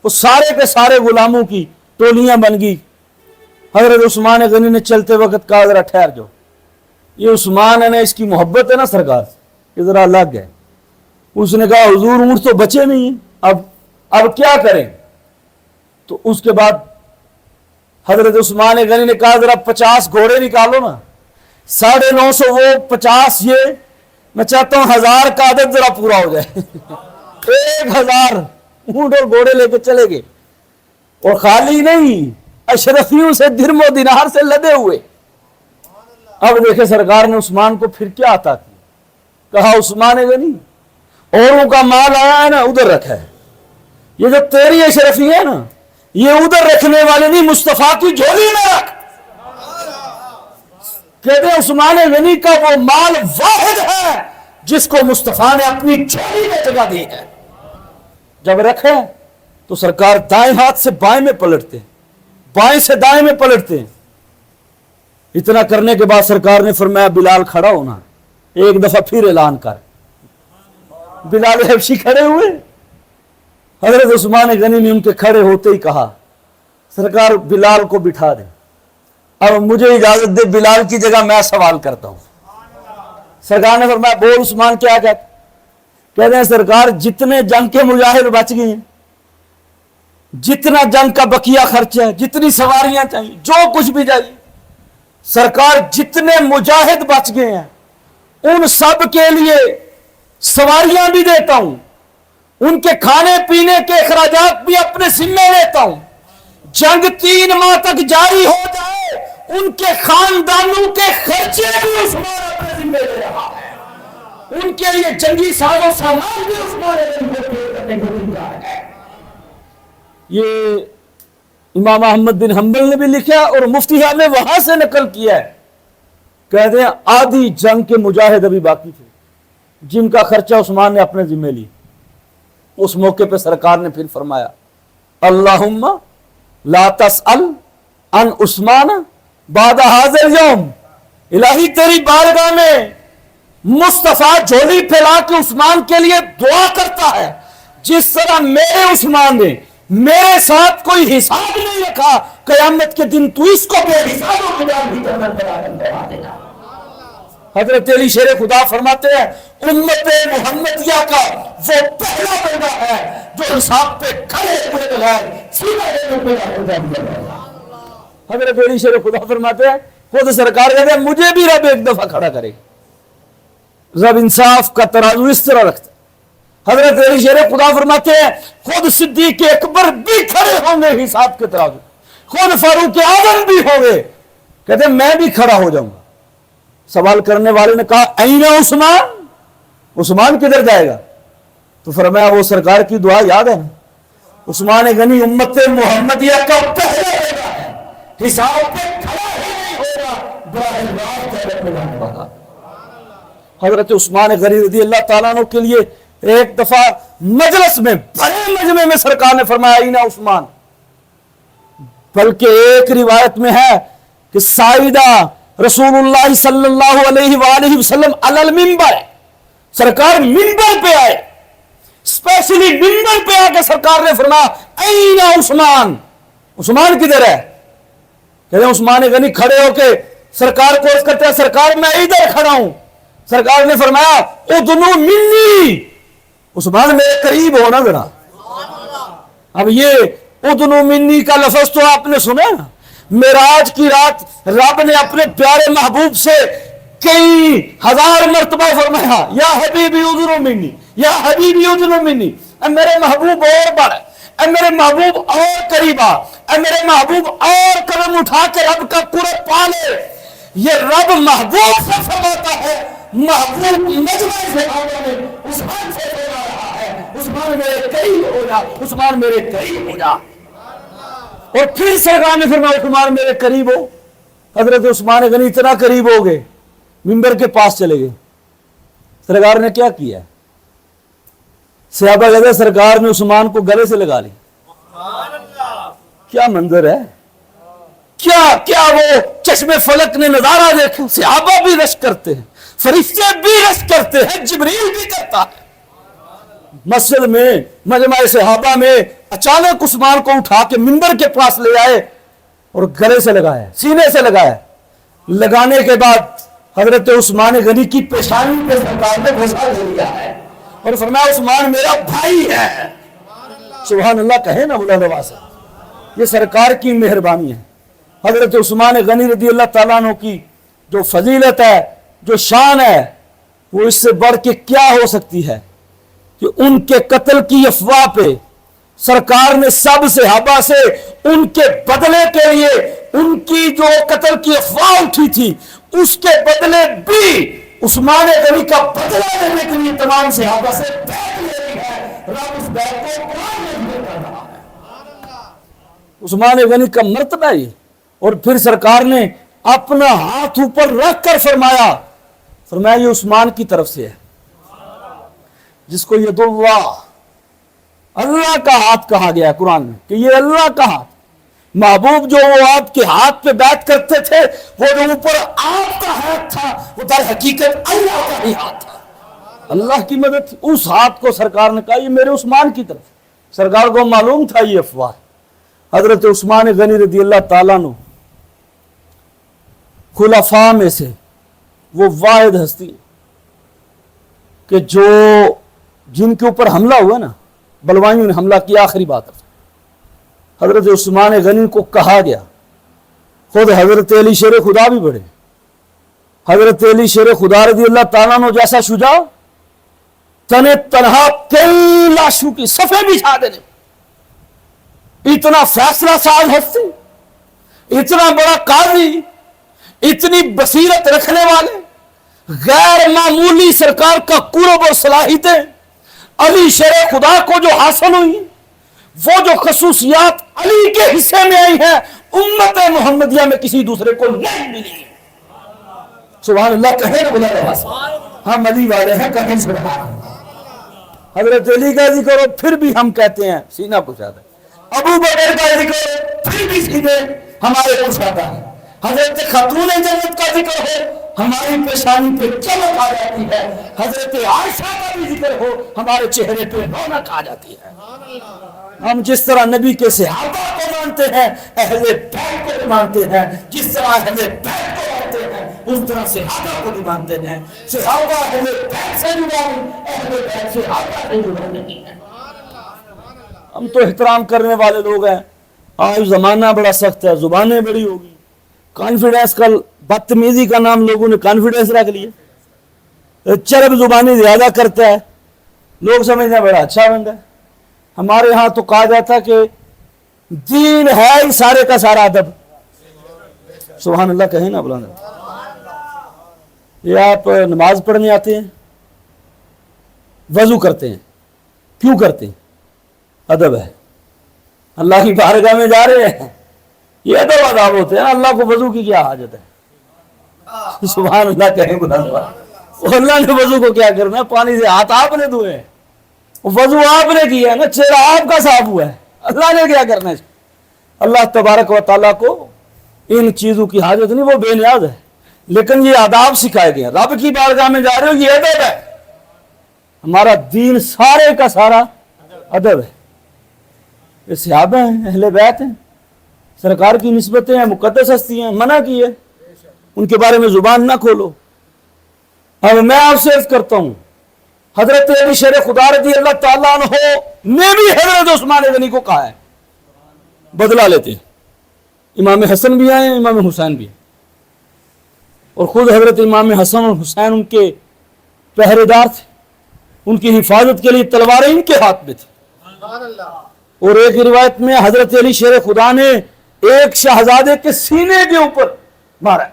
وہ سارے کے سارے غلاموں کی ٹولیاں بن گئی. حضرت عثمان غنی نے چلتے وقت کہا ذرا ٹھہر جاؤ، یہ عثمان ہے نا، اس کی محبت ہے نا سرکار سے، یہ ذرا الگ ہے. اس نے کہا حضور اونٹ تو بچے نہیں ہیں، اب کیا کریں. تو اس کے بعد حضرت عثمان غنی نے کہا ذرا 50 گھوڑے نکالو نا، 950 وہ 50 یہ میں چاہتا ہوں 1000 کا عدد ذرا پورا ہو جائے 1000 اونٹ اور گھوڑے لے کے چلے گئے، اور خالی نہیں، اشرفیوں سے درم و دینار سے لدے ہوئے۔ اب دیکھیں سرکار نے عثمان کو پھر کیا عطا کیا، کہا عثمان غنی اوروں کا مال آیا ہے نا ادھر رکھا ہے، یہ جو تیری اشرفی ہے نا یہ ادھر رکھنے والے نہیں، مصطفیٰ کی جھولی میں رکھ۔ کہتے ہیں عثمان غنی کا وہ مال واحد ہے جس کو مصطفیٰ نے اپنی جھولی میں جگہ دی ہے۔ جب رکھے تو سرکار دائیں ہاتھ سے بائیں میں پلٹتے ہیں، بائیں سے دائیں میں پلٹتے ہیں۔ اتنا کرنے کے بعد سرکار نے فرمایا بلال کھڑا ہونا، ایک دفعہ پھر اعلان کر۔ بلال حبشی کھڑے ہوئے، حضرت عثمان غنی نے ان کے کھڑے ہوتے ہی کہا سرکار بلال کو بٹھا دیں، اب مجھے اجازت دے بلال کی جگہ میں سوال کرتا ہوں۔ سرکار نے فرمایا بول عثمان کیا کہتے ہیں سرکار جتنے جنگ کے مجاہد بچ گئے ہیں، جتنا جنگ کا بقیہ خرچہ ہے، جتنی سواریاں چاہیے، جو کچھ بھی چاہیے، سرکار جتنے مجاہد بچ گئے ہیں ان سب کے لیے سواریاں بھی دیتا ہوں، ان کے کھانے پینے کے اخراجات بھی اپنے ذمہ لیتا ہوں، جنگ 3 ماہ تک جاری ہو جائے ان کے خاندانوں کے خرچے بھی عثمان اپنے ذمہ لے رہا ہے، ان کے لیے جنگی ساز و سامان بھی عثمان کرنے کو مل رہا ہے۔ یہ امام احمد بن حنبل نے بھی لکھا اور مفتی صاحب نے وہاں سے نقل کیا ہے، کہتے ہیں آدھی جنگ کے مجاہد ابھی باقی تھے جن کا خرچہ عثمان نے اپنے ذمہ لی۔ اس موقع پہ سرکار نے پھر فرمایا اللہم لا تسأل عن عثمان بعد هذا اليوم، الہی تیری بارگاہ میں مصطفیٰ جھولی پھیلا کے عثمان کے لیے دعا کرتا ہے، جس طرح میرے عثمان نے میرے ساتھ کوئی حساب نہیں رکھا، قیامت کے دن تو اس کو بے حساب و کتاب بھی کروا دے گا۔ حضرت علی شیر خدا فرماتے ہیں امت محمدیہ کا وہ پہلا بندہ ہے جو حساب پہ کھڑے ہوئے بغیر سیدھا حضرت علی شیر خدا فرماتے ہیں خود سرکار کہتے ہیں مجھے بھی رب ایک دفعہ کھڑا کرے، رب انصاف کا ترازو اس طرح رکھتا۔ حضرت علی شیر خدا فرماتے ہیں خود صدیق اکبر بھی کھڑے ہوں گے حساب کے ترازو، خود فاروق اعظم بھی ہوں گے، کہتے ہیں میں بھی کھڑا ہو جاؤں گا۔ سوال کرنے والے نے کہا اینا عثمان، عثمان کدھر جائے گا؟ تو فرمایا وہ سرکار کی دعا یاد ہے نا، عثمان غنی امت محمدیہ کا پہلا ہوگا، حساب پہ کھڑا ہی نہیں ہوگا۔ حضرت عثمان غنی رضی اللہ تعالیٰ عنہ کے لیے ایک دفعہ مجلس میں بڑے مجمع میں سرکار نے فرمایا اینا عثمان، بلکہ ایک روایت میں ہے کہ سائدہ رسول اللہ صلی اللہ علیہ وآلہ وسلم علی المنبر، سرکار منبر پہ آئے، اسپیشلی منبر پہ آ کے سرکار نے فرمایا اینا عثمان، عثمان کدھر ہے؟ کہتے ہیں عثمان غنی کھڑے ہو کے سرکار کو عرض کرتے ہیں سرکار میں ادھر کھڑا ہوں۔ سرکار نے فرمایا ادنو منی، عثمان میرے قریب ہونا ذرا۔ اب یہ ادنو منی کا لفظ تو آپ نے سنا نا، معراج کی رات رب نے اپنے پیارے محبوب سے کئی ہزار مرتبہ فرمایا یا حبیبی ادنو منی، یا حبیبی ادنو منی، اے میرے محبوب اور بڑھ، اے میرے محبوب اور قریب آ، اے میرے محبوب اور قدم اٹھا کے رب کا قرب پا لے۔ یہ رب محبوب سے فرماتا ہے، محبوب مجمع سے عثمان سے فرما رہا ہے عثمان میرے قریب ہو جا، عثمان میرے قریب ہو جا۔ اور پھر سرکار نے فرمایا عثمان میرے قریب ہو۔ حضرت عثمان غنی اتنا قریب ہو گئے منبر کے پاس چلے گئے، سرکار نے کیا کیا؟ صحابہ کہتے ہیں سرکار نے عثمان کو گلے سے لگا لی۔ کیا منظر ہے، کیا وہ چشم فلک نے نظارہ دیکھا، صحابہ بھی رشک کرتے ہیں، فرشتے بھی رشک کرتے ہیں، جبریل بھی کرتا ہے۔ مسجد میں مجمع صحابہ میں اچانک عثمان کو اٹھا کے منبر کے پاس لے آئے اور گلے سے لگایا، سینے سے لگایا۔ لگانے کے بعد حضرت عثمان غنی کی پیشانی پہ سرکار نے گھسا دے دیا ہے اور فرمایا عثمان میرا بھائی ہے۔ سبحان اللہ کہے نا مولانا واسع، یہ سرکار کی مہربانی ہے۔ حضرت عثمان غنی رضی اللہ تعالیٰ عنہ کی جو فضیلت ہے، جو شان ہے، وہ اس سے بڑھ کے کیا ہو سکتی ہے کہ ان کے قتل کی افواہ پہ سرکار نے سب صحابہ سے ان کے بدلے کے لیے ان کی جو قتل کی افواہ اٹھی تھی اس کے بدلے بھی عثمان غنی کا بدلہ لینے کے لیے تمام صحابہ سے بیعت لے لی ہے. رب اس بیعت کو قرآن میں ذکر کر رہا ہے. عثمان غنی کا مرتبہ یہ. اور پھر سرکار نے اپنا ہاتھ اوپر رکھ کر فرمایا یہ عثمان کی طرف سے ہے جس کو ید اللہ کا ہاتھ کہا گیا ہے قرآن میں کہ یہ اللہ کا ہاتھ. محبوب جو وہ آپ کے ہاتھ پہ بیعت کرتے تھے وہ جو اوپر آپ کا ہاتھ تھا وہ در حقیقت اللہ کا ہی ہاتھ تھا. اللہ کی مدد تھی. اس ہاتھ کو سرکار نے کہا یہ میرے عثمان کی طرف. سرکار کو معلوم تھا یہ افواہ. حضرت عثمان غنی رضی اللہ تعالیٰ عنہ خلفاء میں سے وہ واحد ہستی کہ جن کے اوپر حملہ ہوا نا بلوائیوں نے حملہ کیا. آخری بات حضرت عثمان غنی کو کہا گیا. خود حضرت علی شیر خدا بھی بڑھے. حضرت علی شیر خدا رضی اللہ تعالیٰ عنہ جیسا شجاع تنے تنہا کئی لاشوں کی صفیں بچھا دینے, اتنا فیصلہ ساز ہستی, اتنا بڑا قاضی, اتنی بصیرت رکھنے والے, غیر معمولی سرکار کا قرب اور صلاحیتیں علی شیر خدا کو جو حاصل ہوئی, وہ جو خصوصیات علی کے حصے میں آئی ہیں امت محمدیہ میں کسی دوسرے کو نہیں ملی. سبحان اللہ کہیں نا بلا رہا. ہم علی والے ہیں کہیں سبحان اللہ. حضرت علی کا ذکر ہو پھر بھی ہم کہتے ہیں سینہ کشادہ. ابو بکر کا ذکر ہو پھر بھی سینے ہمارے کشادہ ہے. حضرت خاتون جنت کا ذکر ہو ہماری پیشانی پہ چمک آ جاتی ہے. حضرت عائشہ کا بھی ذکر ہو ہمارے چہرے پہ رونق آ جاتی ہے. ہم جس طرح نبی کے صحابہ کو مانتے ہیں اہل بیت کو مانتے ہیں, جس طرح اہل بیت کو مانتے ہیں اس طرح صحابہ کو بھی مانتے ہیں. صحابہ اہل بیت سے جڑا نہیں, اہل بیت صحابہ سے جڑا نہیں ہے. ہم تو احترام کرنے والے لوگ ہیں. آج زمانہ بڑا سخت ہے, زبانیں بڑی ہوگی, کانفیڈنس کا بدتمیزی کا نام لوگوں نے کانفیڈنس رکھ لیے, چرب زبانی زیادہ کرتا ہے, لوگ سمجھتے ہیں بڑا اچھا بندہ ہے. ہمارے ہاں تو کہا جاتا کہ دین ہے ہی سارے کا سارا ادب. سبحان اللہ کہیں نا بلند. یہ آپ نماز پڑھنے آتے ہیں, وضو کرتے ہیں, کیوں کرتے ہیں؟ ادب ہے. اللہ کی بارگاہ میں جا رہے ہیں, یہ ادب آداب ہوتے ہیں. اللہ کو وضو کی کیا حاجت ہے؟ سبحان اللہ کہیں بلند. اللہ نے وضو کو کیا کرنا ہے؟ پانی سے ہاتھ آپ نے دھوئے, وضو آپ نے کیا ہے نا, چہرہ آپ کا صاف ہوا ہے, اللہ نے کیا کرنا ہے؟ اللہ تبارک و تعالیٰ کو ان چیزوں کی حاجت نہیں, وہ بے نیاز ہے. لیکن یہ آداب سکھائے گئے. رب کی بارگاہ میں جا رہے ہو, یہ ادب ہے. ہمارا دین سارے کا سارا ادب ہے. یہ صحابہ ہیں, اہل بیت ہیں, سرکار کی نسبتیں ہیں, مقدس ہستی ہیں, منع کی ہے ان کے بارے میں زبان نہ کھولو. اب میں آپ سے عرض کرتا ہوں, حضرت علی شیر خدا رضی اللہ تعالیٰ عنہ نے بھی حضرت عثمان غنی کو کہا ہے بدلہ لیتے ہیں. امام حسن بھی آئے, امام حسین بھی, اور خود حضرت امام حسن اور حسین ان کے پہرے دار تھے. ان کی حفاظت کے لیے تلواریں ان کے ہاتھ میں تھی. اور ایک روایت میں حضرت علی شیر خدا نے ایک شہزادے کے سینے کے اوپر مارا,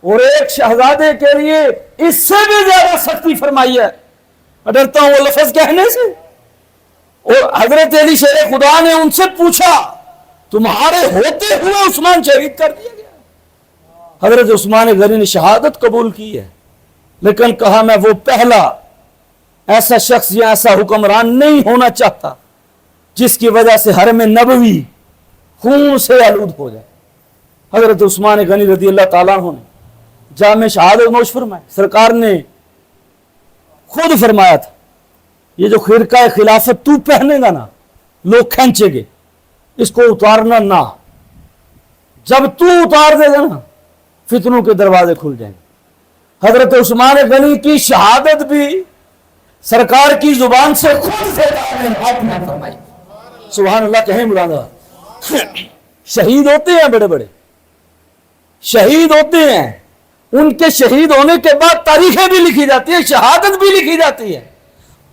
اور ایک شہزادے کے لیے اس سے بھی زیادہ سختی فرمائی ہے, ڈرتا ہوں وہ لفظ کہنے سے. اور حضرت علی شیر خدا نے ان سے پوچھا تمہارے ہوتے ہوئے عثمان شہید کر دیا گیا. حضرت عثمان غنی نے شہادت قبول کی ہے, لیکن کہا میں وہ پہلا ایسا شخص یا ایسا حکمران نہیں ہونا چاہتا جس کی وجہ سے حرم نبوی خون سے آلود ہو جائے. حضرت عثمان غنی رضی اللہ تعالیٰ عنہ نے جامع شہادت نوش فرمائے. سرکار نے خود فرمایا تھا یہ جو خرقہ خلافت تو پہنے گا نا لوگ کھینچے گے, اس کو اتارنا نہ. جب تو اتار دے گا نا فتنوں کے دروازے کھل جائیں گے. حضرت عثمان غنی کی شہادت بھی سرکار کی زبان سے خود سے فرمائی. سبحان اللہ کہیں مولانا. شہید ہوتے ہیں بڑے بڑے, شہید ہوتے ہیں, ان کے شہید ہونے کے بعد تاریخیں بھی لکھی جاتی ہیں, شہادت بھی لکھی جاتی ہے.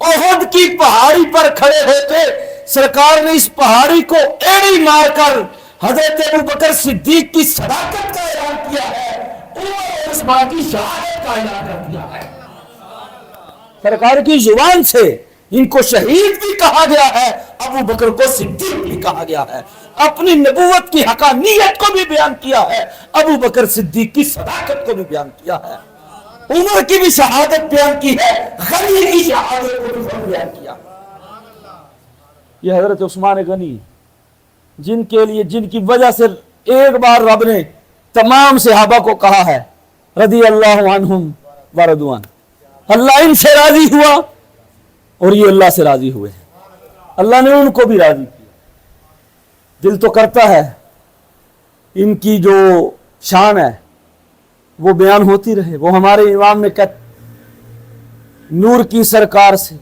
احد کی پہاڑی پر کھڑے ہوتے سرکار نے اس پہاڑی کو ایڑی مار کر حضرت ابوبکر صدیق کی صداقت کا اعلان کیا ہے, عمر اور عثمان کی شہادت کا اعلان کر دیا ہے. سرکار کی زبان سے ان کو شہید بھی کہا گیا ہے, ابو بکر کو صدیق بھی کہا گیا ہے. اپنی نبوت کی حقانیت کو بھی بیان کیا ہے, ابو بکر صدیق کی صداقت کو بھی بیان کیا ہے, عمر کی بھی شہادت بیان کی ہے, غنی کی شہادت کو بھی بیان کیا. یہ حضرت عثمان غنی جن کے لیے, جن کی وجہ سے ایک بار رب نے تمام صحابہ کو کہا ہے رضی اللہ عنہم ورضوان, اللہ ان سے راضی ہوا اور یہ اللہ سے راضی ہوئے. اللہ نے ان کو بھی راضی کیا. دل تو کرتا ہے ان کی جو شان ہے وہ بیان ہوتی رہے. وہ ہمارے امام نے کہا نور کی سرکار سے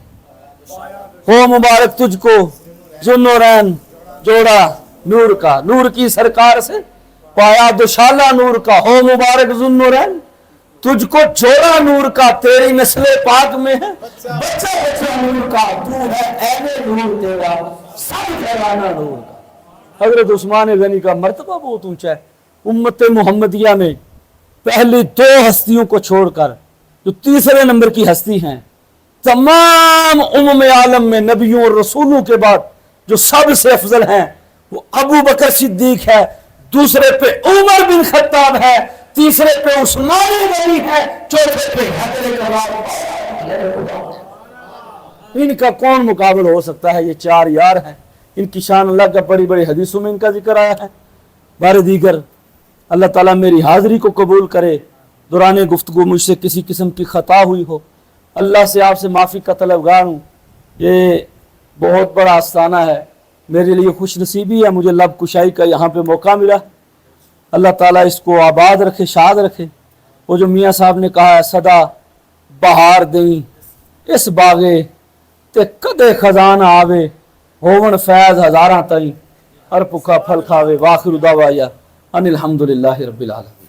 ہو مبارک تجھ کو ذوالنورین جوڑا نور کا, نور کی سرکار سے پایا دوشالہ نور کا, ہو مبارک ذوالنورین تجھ کو جوڑا نور کا, تیری نسل پاک میں ہے بچہ بچہ نور کا, تو ہے عین نور تیرا سب پیرانا نور کا. حضرت عثمان غنی کا مرتبہ بہت اونچا ہے. امت محمدیہ میں پہلی دو ہستیوں کو چھوڑ کر جو تیسرے نمبر کی ہستی ہیں, تمام عالم میں نبیوں اور رسولوں کے بعد جو سب سے افضل ہیں وہ ابو بکر صدیق ہے, دوسرے پہ عمر بن خطاب ہے, تیسرے پہ عثمان غنی ہے, چوتھے پہ ان کا کون مقابل ہو سکتا ہے؟ یہ چار یار ہیں. ان کی شان اللہ کا بڑی بڑی حدیثوں میں ان کا ذکر آیا ہے. بار دیگر اللہ تعالیٰ میری حاضری کو قبول کرے. دوران گفتگو مجھ سے کسی قسم کی خطا ہوئی ہو, اللہ سے آپ سے معافی کا طلبگار ہوں. یہ بہت بڑا آستانہ ہے, میرے لیے خوش نصیبی ہے, مجھے لب کشائی کا یہاں پہ موقع ملا. اللہ تعالیٰ اس کو آباد رکھے, شاد رکھے. وہ جو میاں صاحب نے کہا ہے صدا بہار دیں اس باغے تے کدے خزانہ آوے, ہوون فیض ہزاراں تائیں ہر پکا پھل کھاوے. واخر دعوایا ان الحمدللہ رب العالمین.